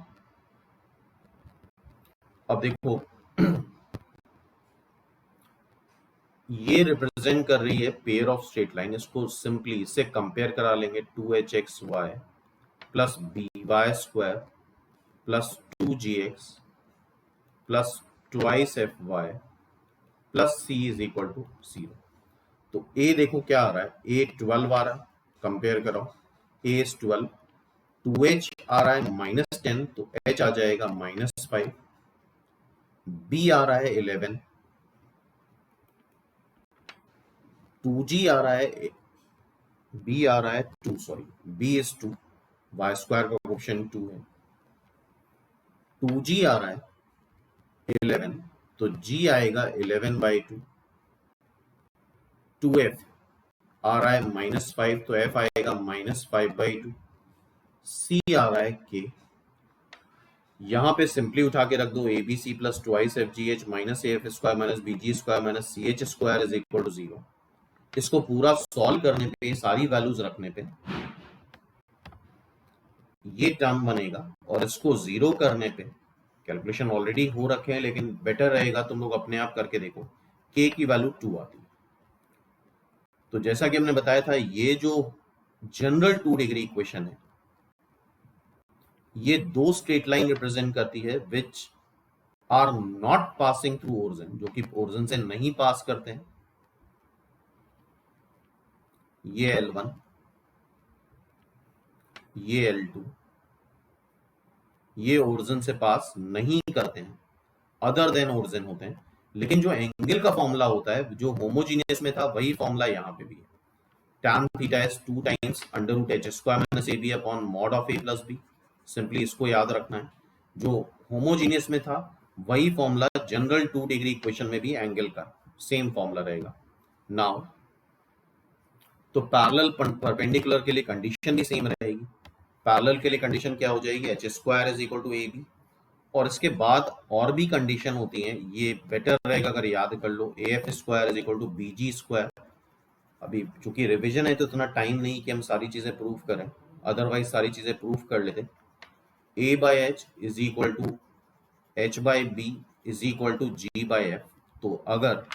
अब देखो ये represent कर रही है पेयर ऑफ स्ट्रेट लाइन। इसको सिंपली इससे कंपेयर करा लेंगे, 2HXY plus BY square plus 2GX plus twice FY plus C is equal to 0। तो A देखो क्या आ रहा है, A 12 आ रहा है, कंपेयर करो, A इज 12, 2H आ रहा है माइनस 10, तो H आ जाएगा माइनस 5, B आ रहा है 11, 2G आ रहा है, B आ रहा है 2, sorry B is 2, y square का कोएफिशिएंट 2 है, 2G आ रहा है 11, तो G आएगा 11/2, 2F आ रहा है माइनस 5, तो F आएगा माइनस 5/2, C आ रहा है K। यहां पे सिंपली उठा के रख दो, ABC plus twice FGH minus AF square minus BG square minus CH square is equal to 0। इसको पूरा सॉल्व करने पे, सारी वैल्यूज रखने पे ये टर्म बनेगा, और इसको 0 करने पे, कैलकुलेशन ऑलरेडी हो रखे हैं लेकिन बेटर रहेगा तुम लोग अपने आप करके देखो, K की वैल्यू 2 आती है। तो जैसा कि हमने बताया था, ये जो जनरल 2 डिग्री इक्वेशन है, ये दो स्ट्रेट लाइन रिप्रेजेंट करती है which are not passing through origin, जो कि ओरिजिन से नहीं पास करते हैं। ये L1, ये L2, ये ओरिजिन से पास नहीं करते हैं, अदर देन ओरिजिन होते हैं। लेकिन जो एंगल का फॉर्मूला होता है, जो होमोजीनियस में था, वही फॉर्मूला यहाँ पे भी है। tan theta is 2 times under root H square minus AB upon mod of A plus B। Simply इसको याद रखना है, जो होमोजीनियस में था वही फॉर्मूला जनरल 2 डिग्री इक्वेशन में भी एंगल का सेम फॉर्मूला रहेगा। नाउ तो पैरेलल परपेंडिकुलर के लिए कंडीशन भी सेम रहेगी। पैरेलल के लिए कंडीशन क्या हो जाएगी, H square is equal to AB, और इसके बाद और भी कंडीशन होती हैं, ये बेटर रहेगा अगर याद कर लो, AF square is equal to BG square. अभी चूंकि रिवीजन है तो इतना टाइम नहीं कि हम सारी चीजें प्रूव करें, अदरवाइज सारी चीजें प्रूव कर लेते। A/H is equal to H/B is equal to G/F। तो अगर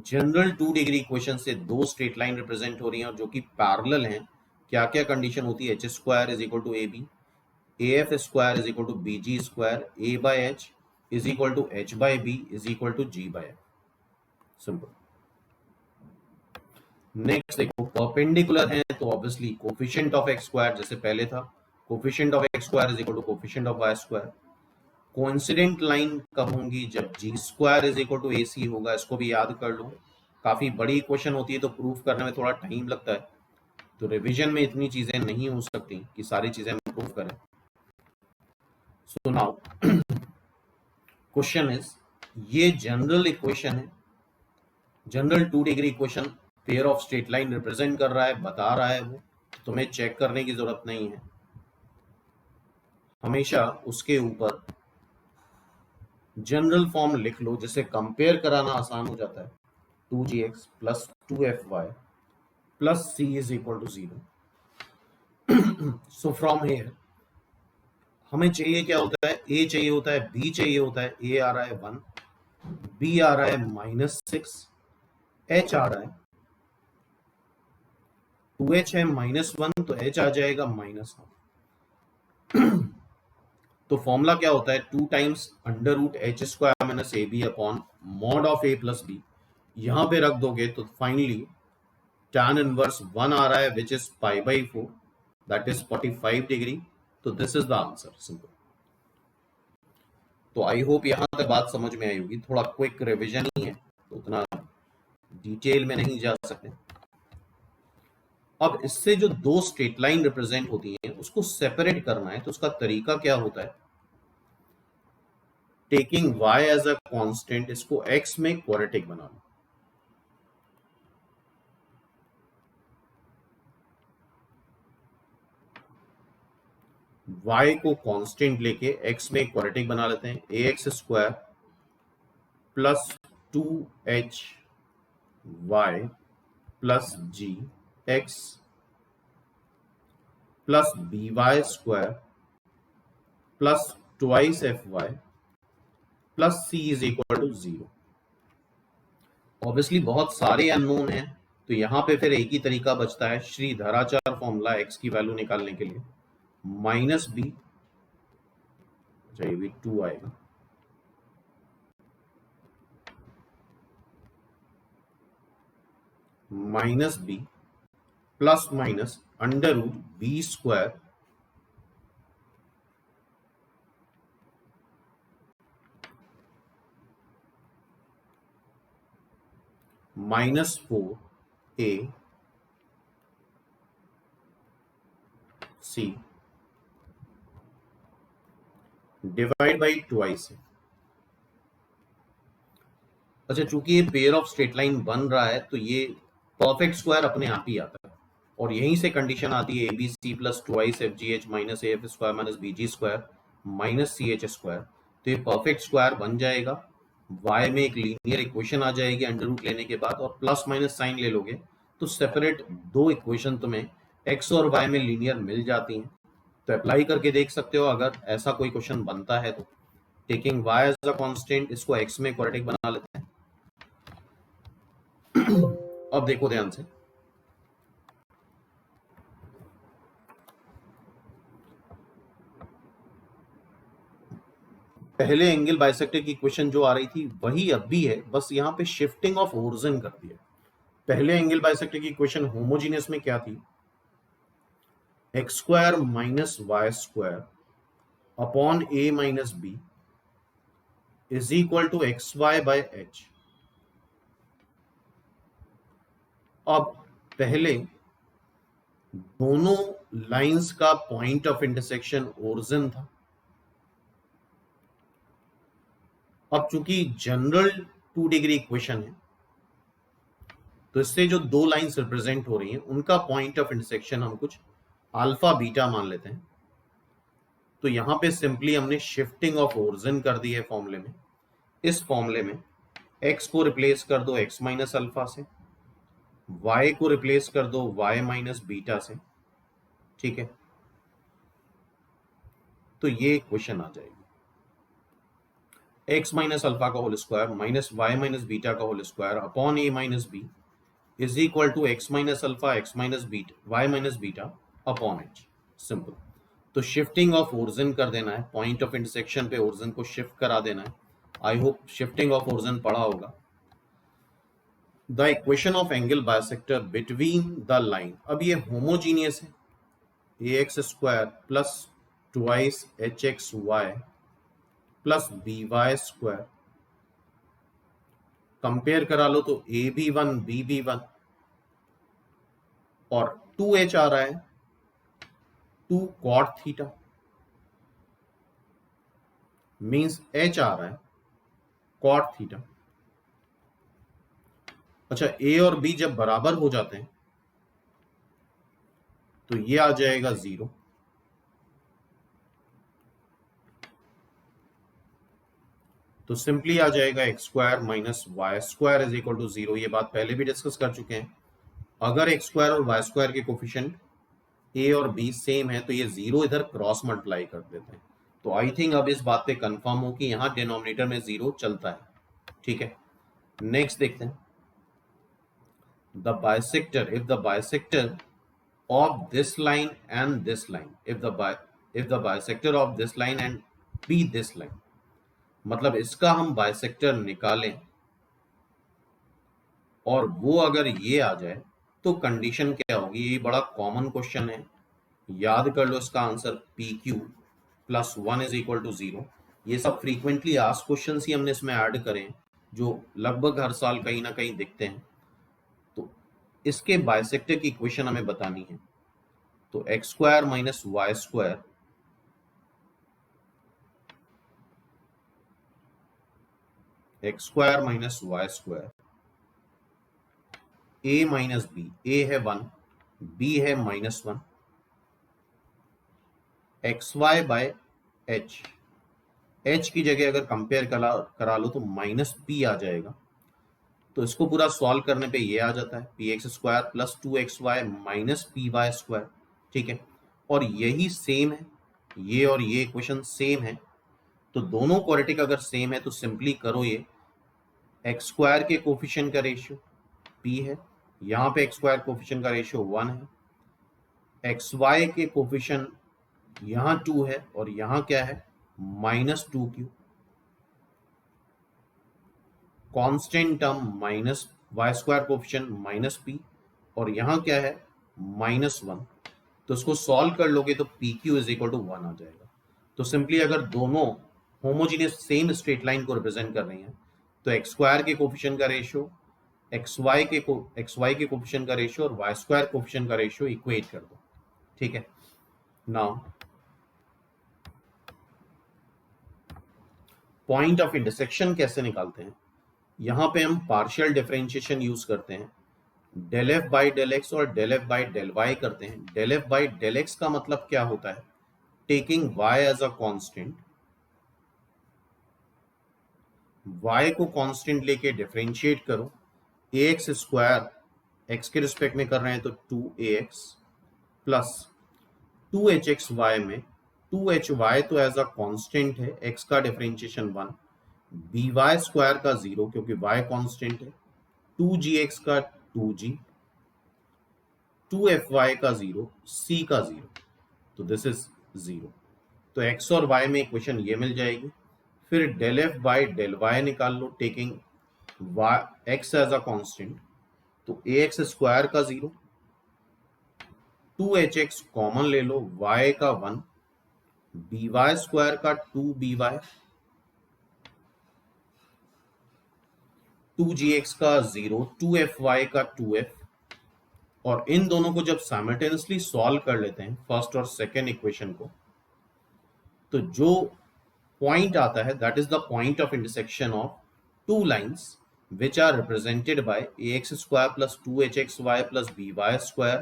जनरल 2 डिग्री इक्वेशन से दो स्ट्रेट लाइन रिप्रेजेंट हो रही हैं और जो कि पैरेलल हैं, क्या क्या कंडीशन होती है, H square is equal to AB, AF square is equal to BG square, A/H is equal to H/B is equal to G/F। Simple. Next देखो, परपेंडिकुलर है तो obviously coefficient of x square, जैसे पहले था, coefficient of x square is equal to coefficient of y square. Coincident line कब होंगी, जब G square is equal to AC होगा। इसको भी याद कर लो, काफी बड़ी इक्वेशन होती है तो प्रूफ करने में थोड़ा टाइम लगता है। तो रिवीजन में इतनी चीजें नहीं हो सकती कि सारी चीजें हम प्रूव करें. सो नाउ क्वेश्चन इज, ये जनरल इक्वेशन है, general 2 degree equation pair of straight line represent कर रहा है, बता रहा है वो, तो तुम्हें चेक करने की जरूरत नहीं है. हमेशा उसके ऊपर जनरल फॉर्म लिख लो, जिससे कंपेयर कराना आसान हो जाता है. 2gx plus 2fy plus c is equal to 0. So from here हमें चाहिए क्या होता है, a चाहिए होता है, b चाहिए होता है. a आ रहा है 1, b आ रहा है -6, h आ रहा है 2h है -1, तो h आ जाएगा -1. तो फॉर्मूला क्या होता है, 2 times under root H square minus A B upon mod of A plus B. यहां पे रख दोगे तो फाइनली tan इनवर्स 1 आ रहा है, which is pi by 4, that is 45 degree. तो this is the answer, simple. तो आई होप यहां तक बात समझ में आई होगी. थोड़ा क्विक रिवीजन ही है, तो उतना डिटेल में नहीं जा सकते. अब इससे जो दो स्ट्रेट लाइन रिप्रेजेंट होती हैं उसको सेपरेट करना है, तो उसका तरीका क्या होता है, taking y as a constant, इसको x में क्वाड्रेटिक बना लो. y को कांस्टेंट लेके x में क्वाड्रेटिक बना लेते हैं. ax square plus 2h y plus G X plus B Y square plus twice F Y plus C is equal to 0. Obviously बहुत सारे अननोन हैं, तो यहां पे फिर एक ही तरीका बचता है, श्रीधराचार्य फॉर्मूला एक्स की वैल्यू निकालने के लिए. माइनस बी, चाहिए 2 आएगा, minus B plus minus under root B square -4 a c divide by twice है. अच्छा, चूंकि ये पेयर ऑफ स्ट्रेट लाइन बन रहा है तो ये परफेक्ट स्क्वायर अपने आप ही आता है, और यहीं से कंडीशन आती है A B C plus twice F G H minus A F square minus B G square minus C H square. तो ये परफेक्ट स्क्वायर बन जाएगा. y में एक लीनियर इक्वेशन आ जाएगी अंडर रूट लेने के बाद, और प्लस माइनस साइन ले लोगे तो सेपरेट दो इक्वेशन तुम्हें x और y में लीनियर मिल जाती हैं. तो अप्लाई करके देख सकते हो अगर ऐसा कोई क्वेश्चन बनता है तो. Taking y as a constant, इसको x में क्वाड्रेटिक बना लेते हैं. अब देखो ध्यान से, पहले एंगल बाइसेक्टर की इक्वेशन जो आ रही थी वही अब भी है, बस यहां पे शिफ्टिंग ऑफ ओरिजिन कर दिया. पहले एंगल बाइसेक्टर की इक्वेशन होमोजीनियस में क्या थी, X square minus Y square upon A minus B is equal to x Y by H. अब पहले दोनों लाइंस का पॉइंट ऑफ इंटरसेक्शन ओरिजिन था. अब चूंकि जनरल 2 डिग्री इक्वेशन है, तो इससे जो दो लाइंस रिप्रेजेंट हो रही हैं उनका पॉइंट ऑफ इंटरसेक्शन हम कुछ अल्फा बीटा मान लेते हैं. तो यहां पे सिंपली हमने शिफ्टिंग ऑफ ओरिजिन कर दी है फॉर्मूले में. इस फॉर्मूले में x को रिप्लेस कर दो x माइनस अल्फा से, y को रिप्लेस कर दो y माइनस बीटा से. ठीक है, तो ये इक्वेशन आ जाएगी, x माइनस अल्फा का whole square minus y minus beta का whole square upon a minus B is equal to x minus alpha x minus beta y minus beta upon h. Simple. तो shifting of origin कर देना है, point of intersection पे origin को shift करा देना है. I hope shifting of origin पढ़ा होगा. The equation of angle bisector between the line, अब ये होमोजीनियस है, a x square plus twice h x y plus B Y square. Compare करा लो तो a b one b b one, और 2h आ रहा है 2 cot थीटा, मीन्स h आ रहा है cot थीटा। अच्छा, a और b जब बराबर हो जाते हैं तो ये आ जाएगा 0, तो सिंपली आ जाएगा X square minus Y square is equal to 0। ये बात पहले भी डिस्कस कर चुके हैं। अगर एक्स स्क्वायर और वाई स्क्वायर के कोफिशिएंट ए और बी सेम है तो ये 0 इधर क्रॉस मल्टीप्लाई कर देते हैं। तो आई थिंक अब इस बात पे कंफर्म हो कि यहाँ डिनोमिनेटर में 0 चलता है। ठीक है, नेक्स्ट देखते हैं। The bisector, if the bisector of this line and this line, if the bisector of this line and B this line, मतलब इसका हम बाइसेक्टर निकालें और वो अगर ये आ जाए तो कंडीशन क्या होगी। ये बड़ा कॉमन क्वेश्चन है, याद कर लो इसका answer P Q plus 1 is equal to 0। ये सब फ्रीक्वेंटली आस्क्ड क्वेश्चन ही हमने इसमें ऐड करें जो लगभग हर साल कहीं ना कहीं दिखते हैं। तो इसके बाइसेक्टर की इक्वेशन हमें बतानी है। तो x square minus Y square x square minus Y square, a minus b, a है 1, बी है -1, x Y by h, h की जगह अगर कंपेयर करा लो तो माइनस पी आ जाएगा। तो इसको पूरा सॉल्व करने पे ये आ जाता है P X square plus 2xy minus P Y square. ठीक है, और यही सेम है, ये और ये इक्वेशन सेम है। तो दोनों क्वाड्रेटिक अगर सेम है तो सिंपली करो, ये एक्स स्क्वायर के कोफिशिएंट का रेशियो p है, यहाँ पे एक्स स्क्वायर कोफिशिएंट का रेशियो 1 है, एक्स वाई के कोफिशिएंट यहाँ 2 है और यहाँ क्या है -2q, constant term minus Y square coefficient minus p और यहाँ क्या है -1। तो इसको सॉल्व कर लोगे तो P Q is equal to 1 आ जाएगा। तो सिंपली अगर दोनों होमोजीनियस सेम स्ट्रेट लाइन को रिप्रेजेंट कर रही हैं तो एक्स स्क्वायर के कोफिशिएंट का रेशियो एक्स वाई के कोफिशिएंट का रेशियो और वाई स्क्वायर कोफिशिएंट का रेशियो इक्वेट कर दो। ठीक है, नाउ पॉइंट ऑफ इंटरसेक्शन कैसे निकालते हैं। यहां पे हम पार्शियल डिफरेंशिएशन यूज करते हैं, del F by del x और del F by del y करते हैं। Del F by del x का मतलब क्या होता है, taking y as a constant, y को कांस्टेंट लेके डिफरेंशिएट करो, ए एक्स स्क्वायर एक्स के रिस्पेक्ट में कर रहे हैं तो 2ax प्लस 2hxy में 2hy तो एज अ कांस्टेंट है, x का डिफरेंशिएशन 1, by स्क्वायर का 0 क्योंकि y कांस्टेंट है, 2gx का 2g, 2fy का 0, c का 0, तो दिस इज 0। तो x और y में इक्वेशन ये मिल जाएगी। फिर del F by del y निकाल लो, taking x as a constant, तो ax स्क्वायर का 0, 2hx कॉमन ले लो, y का 1, by स्क्वायर का 2by, 2gx का 0, 2fy का 2f। और इन दोनों को जब साइमल्टेनियसली सॉल्व कर लेते हैं फर्स्ट और सेकेंड इक्वेशन को, तो जो पॉइंट आता है that is the point of intersection of two lines which are represented by ax square plus 2hxy plus by square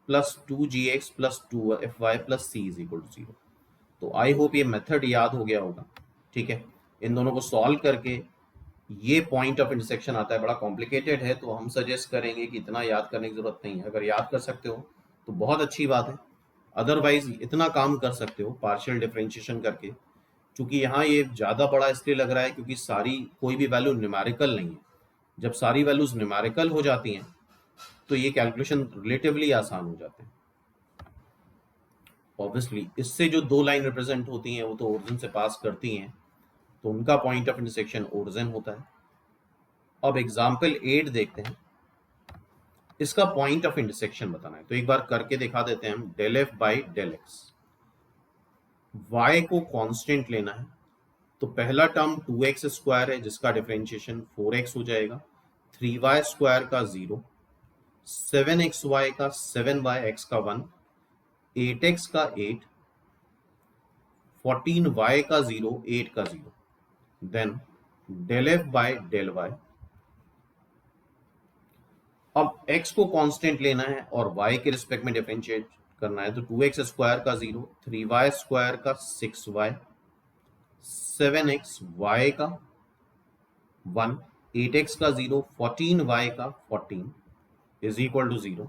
plus 2gx plus 2fy plus c is equal to 0। तो I hope ये method याद हो गया होगा। ठीक है, इन दोनों को सॉल्व करके ये पॉइंट ऑफ इंटरसेक्शन आता है। बड़ा कॉम्प्लिकेटेड है तो हम सजेस्ट करेंगे कि इतना याद करने की जरूरत नहीं है। अगर याद कर सकते हो तो बहुत अच्छी बात है, अदरवाइज इतना काम कर सकते हो पार्शियल डिफरेंशिएशन करके। क्योंकि यहाँ ये ज़्यादा बड़ा इसलिए लग रहा है क्योंकि सारी कोई भी वैल्यू न्यूमेरिकल नहीं है। जब सारी वैल्यूज न्यूमेरिकल हो जाती हैं तो ये कैलकुलेशन रिलेटिवली आसान हो जाते हैं। ऑब्वियसली इससे जो दो लाइन रिप्रेजेंट होती हैं वो तो ओरिजिन से पास करती हैं, तो उनका पॉइंट ऑफ इंटरसेक्शन ओरिजिन होता है। अब एग्जाम्पल 8 देखते हैं, इसका पॉइंट ऑफ इंटरसेक्शन बताना है। तो एक बार करके दिखा देते हैं हम। Del F by del X, Y को कांस्टेंट लेना है, तो पहला टर्म 2x स्क्वायर है जिसका डिफरेंशिएशन 4x हो जाएगा, 3y स्क्वायर का 0, 7xy का 7y x का 1, 8x का 8, 14y का 0, 8 का 0, then del f by del y। अब x को कांस्टेंट लेना है और y के रिस्पेक्ट में डिफरेंशिएट करना है, तो 2x स्क्वायर का 0, 3y स्क्वायर का 6y, 7x y का 1, 8x का 0, 14y का 14 इज इक्वल टू 0।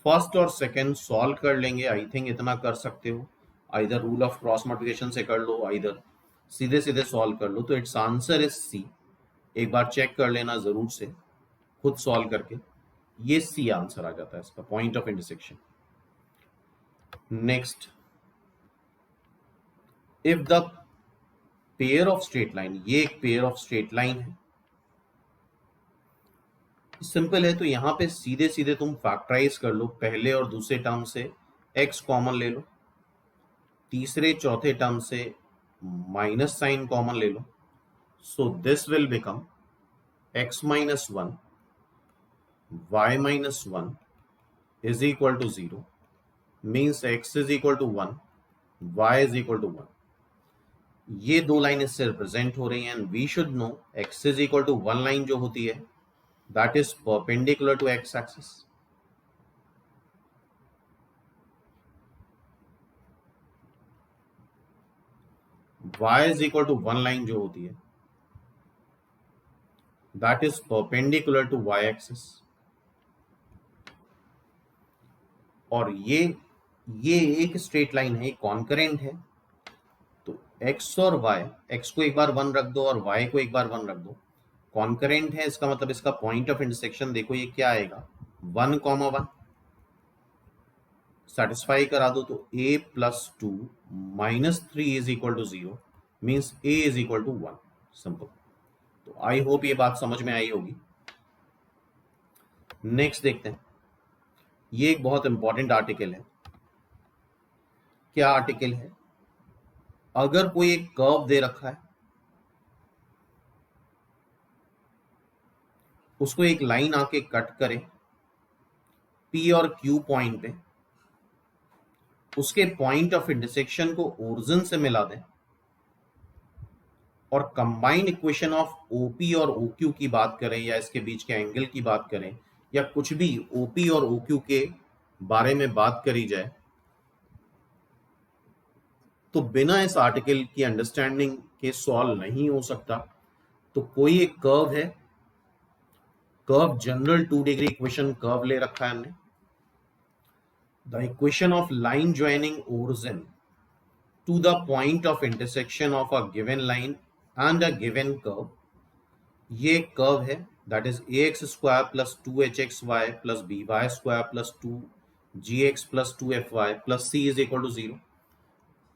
फर्स्ट और सेकंड सॉल्व कर लेंगे, आई थिंक इतना कर सकते हो। Either rule of cross multiplication से कर लो, आइदर सीधे सीधे सॉल्व कर लो। तो इट्स आंसर इज सी। एक बार चेक कर लेना जरूर से खुद सॉल्व करके, ये सी आंसर आ जाता है इसका, point of intersection. Next, if the pair of straight line, ये एक पेयर ऑफ स्ट्रेट लाइन है, सिंपल है, तो यहां पे सीधे सीधे तुम फैक्टराइज कर लो। पहले और दूसरे टर्म से x कॉमन ले लो, तीसरे चौथे टर्म से माइनस साइन कॉमन ले लो। So this will become x minus 1, y minus 1 is equal to 0, means x is equal to 1, y is equal to 1। ये दो लाइन इससे रिप्रेजेंट हो रही हैं, and we should know x is equal to 1 line जो होती है that is perpendicular to x axis। y is equal to 1 line जो होती है that is perpendicular to y axis। और ये एक स्ट्रेट लाइन है, कॉन्करेंट है, तो x और y, x को एक बार 1 रख दो और y को एक बार 1 रख दो, कॉन्करेंट है, इसका मतलब इसका पॉइंट ऑफ इंटरसेक्शन देखो ये क्या आएगा, 1,1 सेटिस्फाई करा दो, तो a plus 2 minus 3 is equal to 0, means a is equal to 1। Simple. तो आई होप ये बात समझ में आई होगी। नेक्स्ट देखते हैं, ये एक बहुत इंपॉर्टेंट आर्टिकल है। क्या आर्टिकल है? अगर कोई एक कर्व दे रखा है, उसको एक लाइन आके कट करे P और Q पॉइंट पे, उसके पॉइंट ऑफ इंटरसेक्शन को ओरिजिन से मिला दें, और कंबाइंड इक्वेशन ऑफ OP और OQ की बात करें, या इसके बीच के एंगल की बात करें, या कुछ भी OP और OQ के बारे में बात करी जाए, तो बिना इस आर्टिकल की अंडरस्टैंडिंग के सॉल्व नहीं हो सकता। तो कोई एक कर्व है, curve general 2 degree equation curve ले रखा है हमने, the equation of line joining origin to the point of intersection of a given line and a given curve. ये कर्व है, that is ax square plus 2hxy plus by square plus 2gx plus 2fy plus c is equal to 0।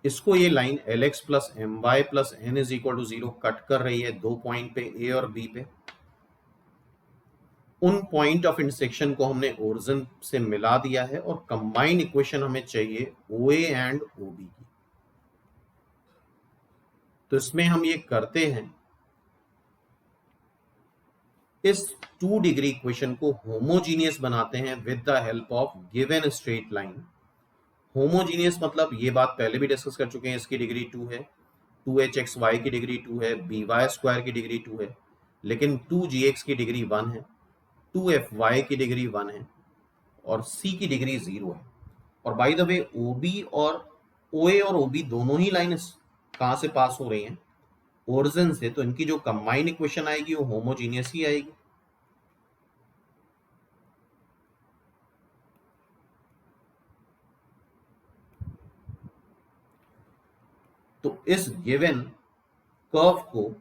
इसको ये line lx plus my plus n is equal to 0 cut कर रही है दो point पे, a और b पे। उन पॉइंट ऑफ इंटरसेक्शन को हमने ओरिजिन से मिला दिया है, और कंबाइंड इक्वेशन हमें चाहिए OA एंड OB की। तो इसमें हम ये करते हैं, इस 2 डिग्री इक्वेशन को होमोजीनियस बनाते हैं with the help of given straight line. Homogeneous मतलब ये बात पहले भी डिस्कस कर चुके हैं, इसकी डिग्री 2 है, 2hxy की डिग्री 2 है, by स्क्वायर की डिग्री 2 है, लेकिन 2gx की डिग्री 1 है, 2fy की डिग्री 1 है, और c की डिग्री 0 है। और बाय द वे OB और OA और OB दोनों ही लाइन कहां से पास हो रही हैं? ओरिजिन से। तो इनकी जो कंबाइंड इक्वेशन आएगी वो होमोजीनियस ही आएगी। तो इस गिवन कर्व को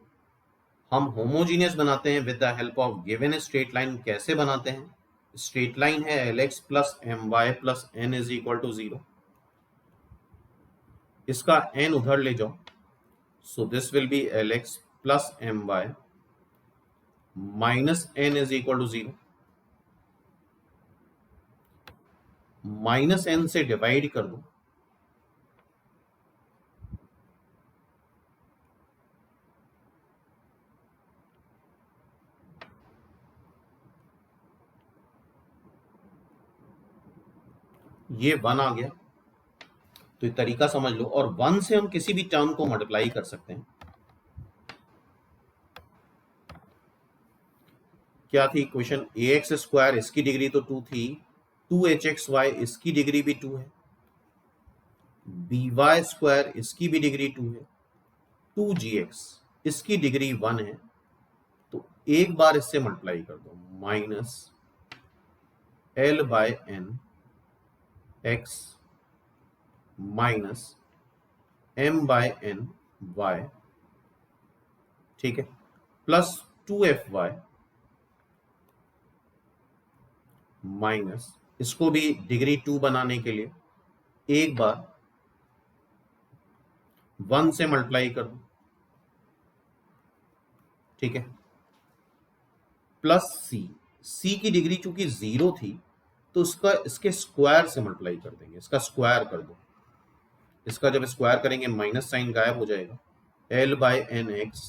हम होमोजीनियस बनाते हैं with the help of given straight line. कैसे बनाते हैं? स्ट्रेट लाइन है lx plus my plus n is equal to 0। इसका n उधर ले जाओ, so this will be lx plus my minus n is equal to 0। Minus n से divide कर दो, ये 1 आ गया, तो ये तरीका समझ लो। और 1 से हम किसी भी टर्म को मल्टीप्लाई कर सकते हैं। क्या थी इक्वेशन? ax स्क्वायर, इसकी डिग्री तो 2 थी, 2hxy इसकी डिग्री भी 2 है, by स्क्वायर इसकी भी डिग्री 2 है, 2gx इसकी डिग्री 1 है। तो एक बार इससे मल्टीप्लाई कर दो, minus l by n x minus m by n y, ठीक है, प्लस 2fy माइनस, इसको भी डिग्री 2 बनाने के लिए एक बार 1 से मल्टीप्लाई कर दो, ठीक है, प्लस c की डिग्री चूंकि 0 थी तो इसके स्क्वायर से मल्टीप्लाई कर देंगे, इसका स्क्वायर कर दो। इसका जब स्क्वायर करेंगे माइनस साइन गायब हो जाएगा, l by n x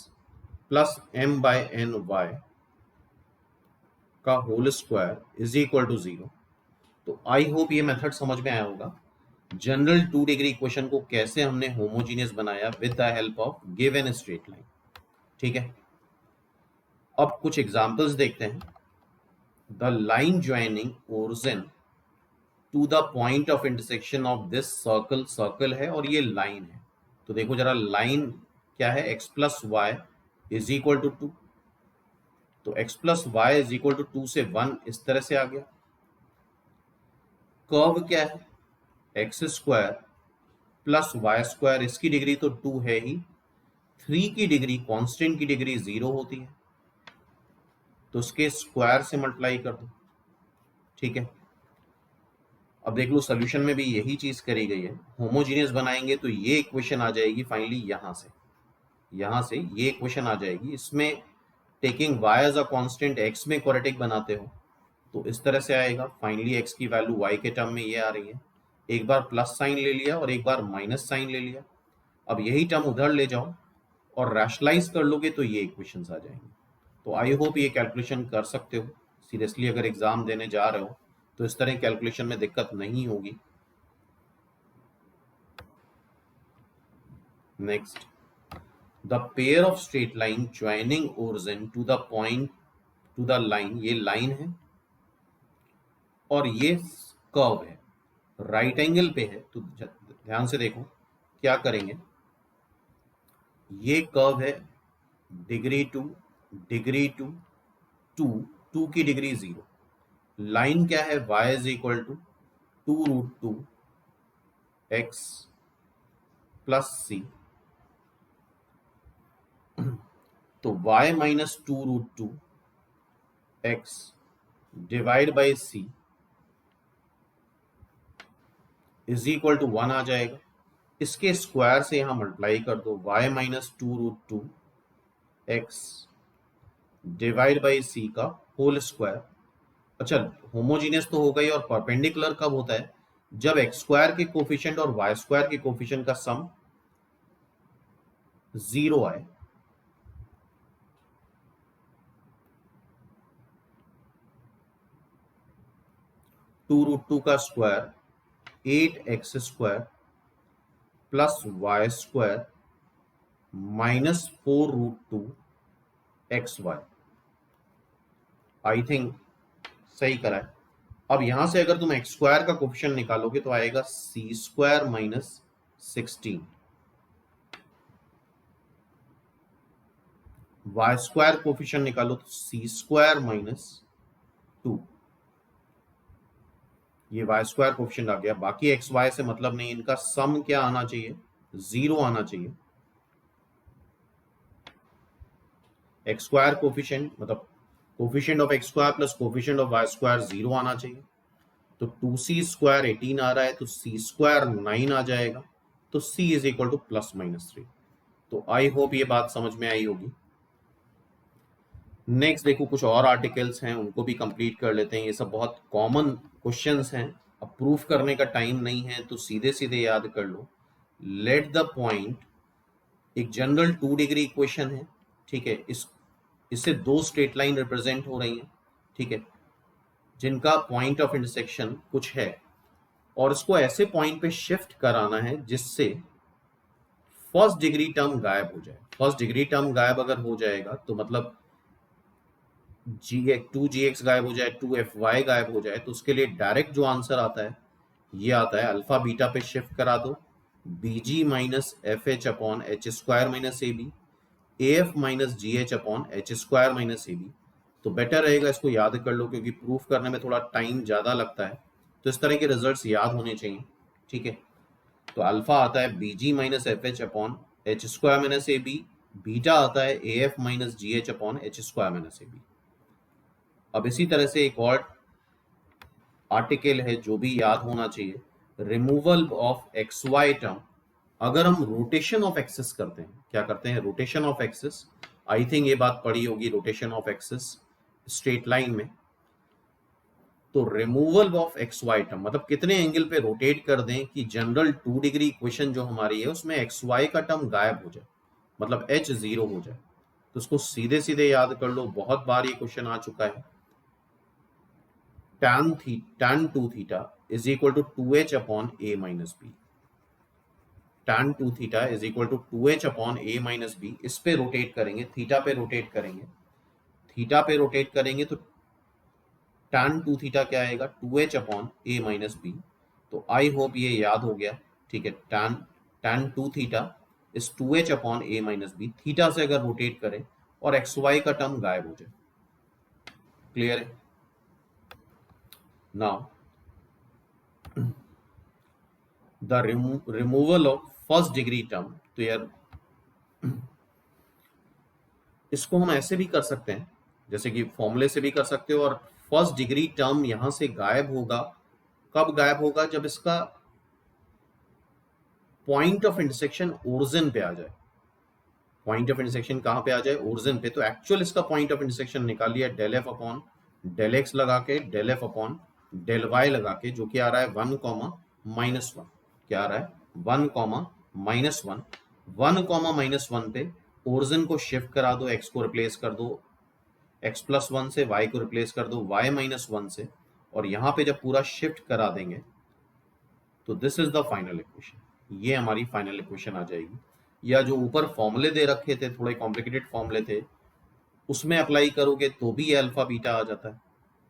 plus m by n y का whole square is equal to 0। तो आई होप ये मेथड समझ में आया होगा, जनरल 2 डिग्री इक्वेशन को कैसे हमने होमोजीनियस बनाया with the help of given straight line, ठीक है। अब कुछ एग्जांपल्स देखते हैं। The line joining origin to the point of intersection of this circle, circle है और ये लाइन है। तो देखो जरा, लाइन क्या है? x plus Y is equal to 2, तो x plus Y is equal to 2 से 1 इस तरह से आ गया। कर्व क्या है? X square plus Y square, इसकी डिग्री तो 2 है ही, 3 की डिग्री, कांस्टेंट की डिग्री 0 होती है, तो उसके स्क्वायर से मल्टीप्लाई कर दो, ठीक है। अब देख लो सॉल्यूशन में भी यही चीज करी गई है। होमोजीनियस बनाएंगे तो ये इक्वेशन आ जाएगी फाइनली यहां से ये इक्वेशन आ जाएगी। इसमें taking y as a constant x में क्वाड्रेटिक बनाते हो तो इस तरह से आएगा। फाइनली x की वैल्यू y के टर्म में ये आ रही है। एक बार प्लस साइन ले लिया और एक बार माइनस साइन ले लिया। अब यही टर्म उधर ले जाओ और रैशनलाइज कर लोगे तो ये इक्वेशंस आ जाएंगे। तो आई होप ये कैलकुलेशन कर सकते हो। सीरियसली अगर एग्जाम देने जा रहे हो तो इस तरह कैलकुलेशन में दिक्कत नहीं होगी। Next, the pair of straight line joining origin to the point to the line, ये लाइन है और ये कर्व है, राइट एंगल पे है। तो ध्यान से देखो क्या करेंगे, ये कर्व है डिग्री 2 डिग्री 2 2 2 की डिग्री 0। लाइन क्या है? y is equal to 2√2 x plus c, तो y minus 2√2 x divide by c is equal to 1 आ जाएगा। इसके स्क्वायर से यहां मल्टीप्लाई कर दो, y minus 2√2 x divide by c का होल स्क्वायर। अच्छा, होमोजीनियस तो हो गई, और परपेंडिकुलर कब होता है? जब एक्स स्क्वायर के कोफिशिएंट और वाई स्क्वायर के कोफिशिएंट का सम 0 आए। (2√2) का square 8x square plus Y square minus 4√2 xy। I think सही करा है। अब यहां से अगर तुम एक्स स्क्वायर का कोफिशिएंट निकालोगे तो आएगा c square minus 16, y square coefficient निकालो तो सी स्क्वायर माइनस 2, ये वाई स्क्वायर कोफिशिएंट आ गया। बाकी एक्स वाई से मतलब नहीं, इनका सम क्या आना चाहिए? 0 आना चाहिए। एक्स स्क्वायर कोफिशिएंट मतलब coefficient of x square plus coefficient of Y square 0 आना चाहिए। तो 2c स्क्वायर 18 आ रहा है, तो c स्क्वायर 9 आ जाएगा, तो c is equal two plus minus 3। तो आई होप ये बात समझ में आई होगी। नेक्स्ट देखो, कुछ और आर्टिकल्स हैं, उनको भी कंप्लीट कर लेते हैं। ये सब बहुत कॉमन क्वेश्चंस हैं, अब प्रूफ करने का टाइम नहीं है तो सीधे सीधे याद कर लो। लेट द पॉइंट, एक जनरल 2 डिग्री इक्वेशन है, ठीक है। इससे 2 स्ट्रेट लाइन रिप्रेजेंट हो रही हैं, ठीक है, जिनका पॉइंट ऑफ इंटरसेक्शन कुछ है। और इसको ऐसे पॉइंट पे शिफ्ट कराना है जिससे फर्स्ट डिग्री टर्म गायब हो जाए। फर्स्ट डिग्री टर्म गायब अगर हो जाएगा तो मतलब टू जी एक्स गायब हो जाए, टू एफ वाई गायब हो जाए, तो उसके लिए डायरेक्ट जो आंसर आता है ये आता है अल्फा बीटा पे शिफ्ट करा दो, B G minus F H upon H square minus A B, A F minus G H upon H square minus A B. तो बेटर रहेगा इसको याद कर लो क्योंकि प्रूफ करने में थोड़ा टाइम ज़्यादा लगता है, तो इस तरह के रिजल्ट्स याद होने चाहिए। ठीक है, तो अल्फा आता है B G minus F H upon H square minus ए बी, बीटा आता है A F minus G H upon H square minus A B. अब इसी तरह से एक और आर्टिकल है जो भी याद होना चाहिए, removal of X Y term. अगर हम रोटेशन ऑफ एक्सिस करते हैं, क्या करते हैं, rotation of axis, I think ये बात पढ़ी होगी, rotation of axis straight line में। तो removal of X Y term मतलब कितने एंगल पे रोटेट कर दें कि जनरल 2 डिग्री इक्वेशन जो हमारी है उसमें एक्स वाई का टर्म गायब हो जाए, मतलब एच जीरो हो जाए। तो उसको सीधे सीधे याद कर लो, बहुत बार ये क्वेश्चन आ चुका है। tan 2 theta is equal to 2h upon a minus B. tan 2 theta is equal to 2h upon a minus B. इस पे रोटेट करेंगे, थीटा पे रोटेट करेंगे, थीटा पे रोटेट करेंगे तो tan 2 थीटा क्या आएगा, 2h upon a minus B. तो आई होप ये याद हो गया। ठीक है, tan 2 theta is 2h upon a minus B. Theta से अगर रोटेट करें और एक्स वाई का टर्म गायब हो जाए। क्लियर है? Now the removal of first degree term. तो यार इसको हम ऐसे भी कर सकते हैं, जैसे कि फॉर्मूले से भी कर सकते हो, और फर्स्ट डिग्री टर्म यहां से गायब होगा। कब गायब होगा, जब इसका पॉइंट ऑफ इंटरसेक्शन ओरिजिन पे आ जाए। पॉइंट ऑफ इंटरसेक्शन कहां पे आ जाए, ओरिजिन पे। तो एक्चुअल इसका पॉइंट ऑफ इंटरसेक्शन निकाल लिया, del F upon del X लगा के, del F upon del Y लगा के, जो कि आ रहा है 1 कॉमा माइनस वन। क्या आ रहा है, 1 comma minus one. 1 comma minus one पे ओरिजिन को शिफ्ट करा दो, एक्स को रिप्लेस कर दो एक्स प्लस वन से, वाई को रिप्लेस कर दो वाई माइनस वन से, और यहां पे जब पूरा शिफ्ट करा देंगे तो this is the final equation. ये हमारी फाइनल इक्वेशन आ जाएगी। या जो ऊपर फॉर्मूले दे रखे थे, थोड़े कॉम्प्लिकेटेड फॉर्मूले थे, उसमें अप्लाई करोगे तो भी ये अल्फा बीटा आ जाता है।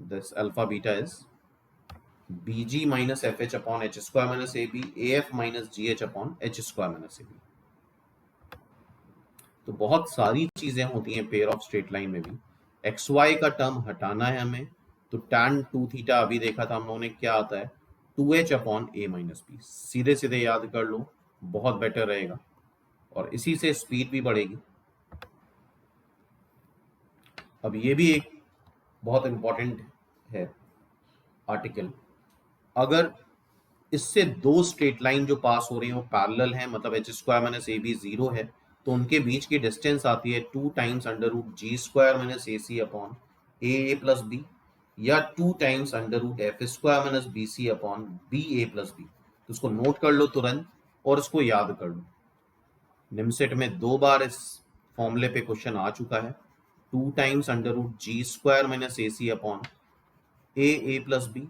This alpha beta is B G minus F H upon H square minus A B, A F minus G H upon H square minus A B. तो बहुत सारी चीजें होती हैं पेयर ऑफ स्ट्रेट लाइन में भी। एक्स वाई का term हटाना है हमें, तो tan 2 थीटा अभी देखा था हम लोगों ने, क्या आता है 2h upon a minus B. सीधे सीधे याद कर लो, बहुत बेटर रहेगा, और इसी से स्पीड भी बढ़ेगी। अब ये भी एक बहुत इंपॉर्टेंट है आर्टिकल, अगर इससे दो स्ट्रेट लाइन जो पास हो रही है वो पैरेलल है, मतलब एच स्क्वायर माइनस ए बी जीरो है, तो उनके बीच की डिस्टेंस आती है 2 टाइम्स अंडर रूट जी स्क्वायर माइनस ए सी अपॉन ए प्लस बी, या 2 times under root F square minus B C upon B ए प्लस बी। तो उसको नोट कर लो तुरंत और इसको याद कर लो। निमसेट में 2 बार इस फॉर्मूले पे क्वेश्चन आ चुका है, 2 times under root ji square minus A C upon A plus B,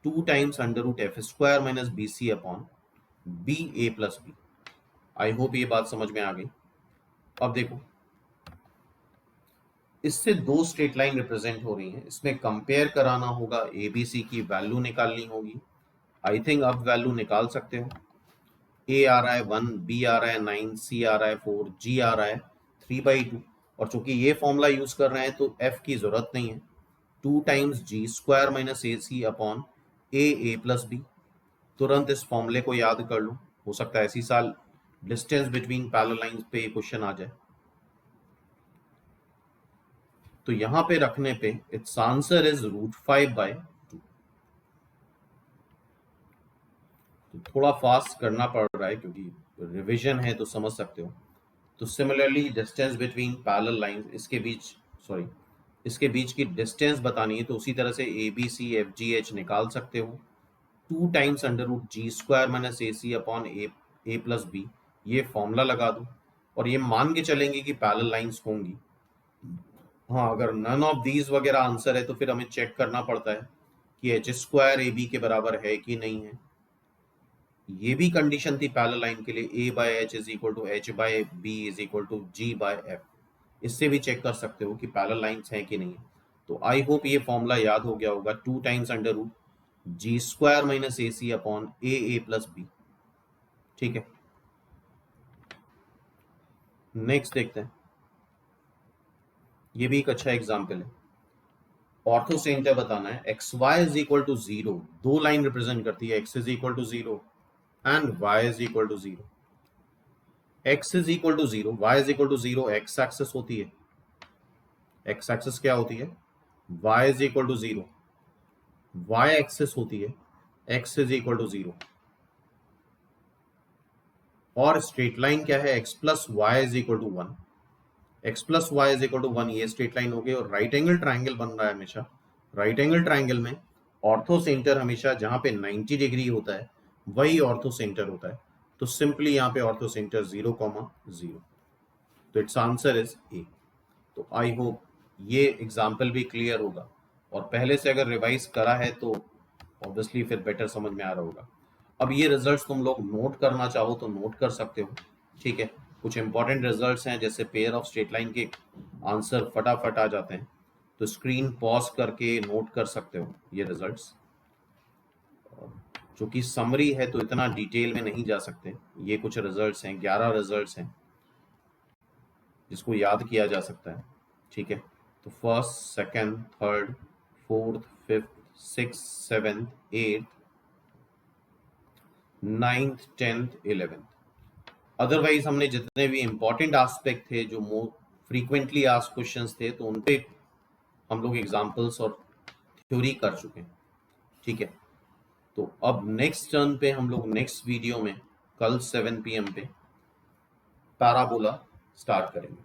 2 times under root F square minus B C upon B A plus B. I hope ये बात समझ में आ गई। अब देखो, इससे दो स्ट्रेट लाइन रिप्रेजेंट हो रही हैं, इसमें कंपेयर कराना होगा, ए बी सी की वैल्यू निकालनी होगी। आई थिंक अब वैल्यू निकाल सकते हो। ए आ रहा है 1, बी आ रहा है 9, सी आ रहा है 4, जी आ रहा है 3/2, और चूंकि ये फॉर्मूला यूज कर रहे हैं तो एफ की जरूरत नहीं है। 2 टाइम्स जी स्क्वायर माइनस ए सी अपॉन ए प्लस बी। तुरंत इस फॉर्मूले को याद कर लो, हो सकता है इसी साल डिस्टेंस बिटवीन पैरेलल लाइंस पे ये क्वेश्चन आ जाए। तो यहां पे रखने पे इट्स आंसर इज √5/2। तो थोड़ा फास्ट करना पड़ रहा है क्योंकि रिवीजन है, तो समझ सकते हो। तो similarly distance between parallel lines, इसके बीच की डिस्टेंस बतानी है, तो उसी तरह से A B C F G H निकाल सकते हो। 2 टाइम्स अंडर रूट जी स्क्वायर माइनस ए सी अपॉन ए प्लस बी, ये फॉर्मूला लगा दो, और ये मान के चलेंगे कि पैरेलल लाइंस होंगी। हाँ, अगर नन ऑफ दीज वगैरह आंसर है तो फिर हमें चेक करना पड़ता है कि एच स्क्वायर ए बी के बराबर है कि नहीं है। ये भी कंडीशन थी पैरेलल लाइन के लिए, a by H is equal to H by B is equal to G by F. इससे भी चेक कर सकते हो कि पैरेलल लाइंस हैं कि नहीं है। तो आई होप ये फॉर्मूला याद हो गया होगा, 2 टाइम्स अंडर रूट जी स्क्वायर माइनस ए सी अपॉन ए प्लस बी। ठीक है, नेक्स्ट देखते हैं। ये भी एक अच्छा एग्जाम्पल है। ऑर्थो सेंटर बताना है, X Y is equal to zero, दो लाइन रिप्रेजेंट करती है, X is equal to zero and Y is equal to zero. X is equal to zero, Y is equal to zero X axis होती है, X axis क्या होती है, Y is equal to zero, Y axis होती है X is equal to zero. और straight line क्या है, X plus Y is equal to one, X plus Y is equal to one, ये स्ट्रेट लाइन हो गई। और राइट एंगल ट्राइंगल बन रहा है हमेशा, राइट एंगल ट्राइंगल में ऑर्थो सेंटर हमेशा जहां पे 90 डिग्री होता है वही ऑर्थो सेंटर होता है। तो सिंपली यहाँ पे ऑर्थो सेंटर 0,0, तो इट्स आंसर इज ए। तो आई होप ये एग्जाम्पल भी क्लियर होगा, और पहले से अगर रिवाइज करा है तो ऑब्वियसली फिर बेटर समझ में आ रहा होगा। अब ये रिजल्ट्स तुम लोग नोट करना चाहो तो नोट कर सकते हो। ठीक है, कुछ इंपॉर्टेंट रिजल्ट्स हैं, जैसे पेयर ऑफ स्ट्रेट लाइन के आंसर फटाफट आ जाते हैं, तो स्क्रीन पॉज करके नोट कर सकते हो ये रिजल्ट्स। जो कि समरी है तो इतना डिटेल में नहीं जा सकते, ये कुछ रिजल्ट्स हैं, 11 रिजल्ट्स हैं जिसको याद किया जा सकता है। ठीक है, तो first, second, third, fourth, fifth, six, seventh, eighth, ninth, tenth, 11th। Otherwise हमने जितने भी इंपॉर्टेंट एस्पेक्ट थे, जो मोर फ्रीक्वेंटली आस्क्ड क्वेश्चंस थे, तो उन पे हम लोग एग्जांपल्स और थ्योरी कर चुके हैं। ठीक है, तो अब नेक्स्ट टर्न पे हम लोग नेक्स्ट वीडियो में कल 7 PM पे पैराबोला स्टार्ट करेंगे।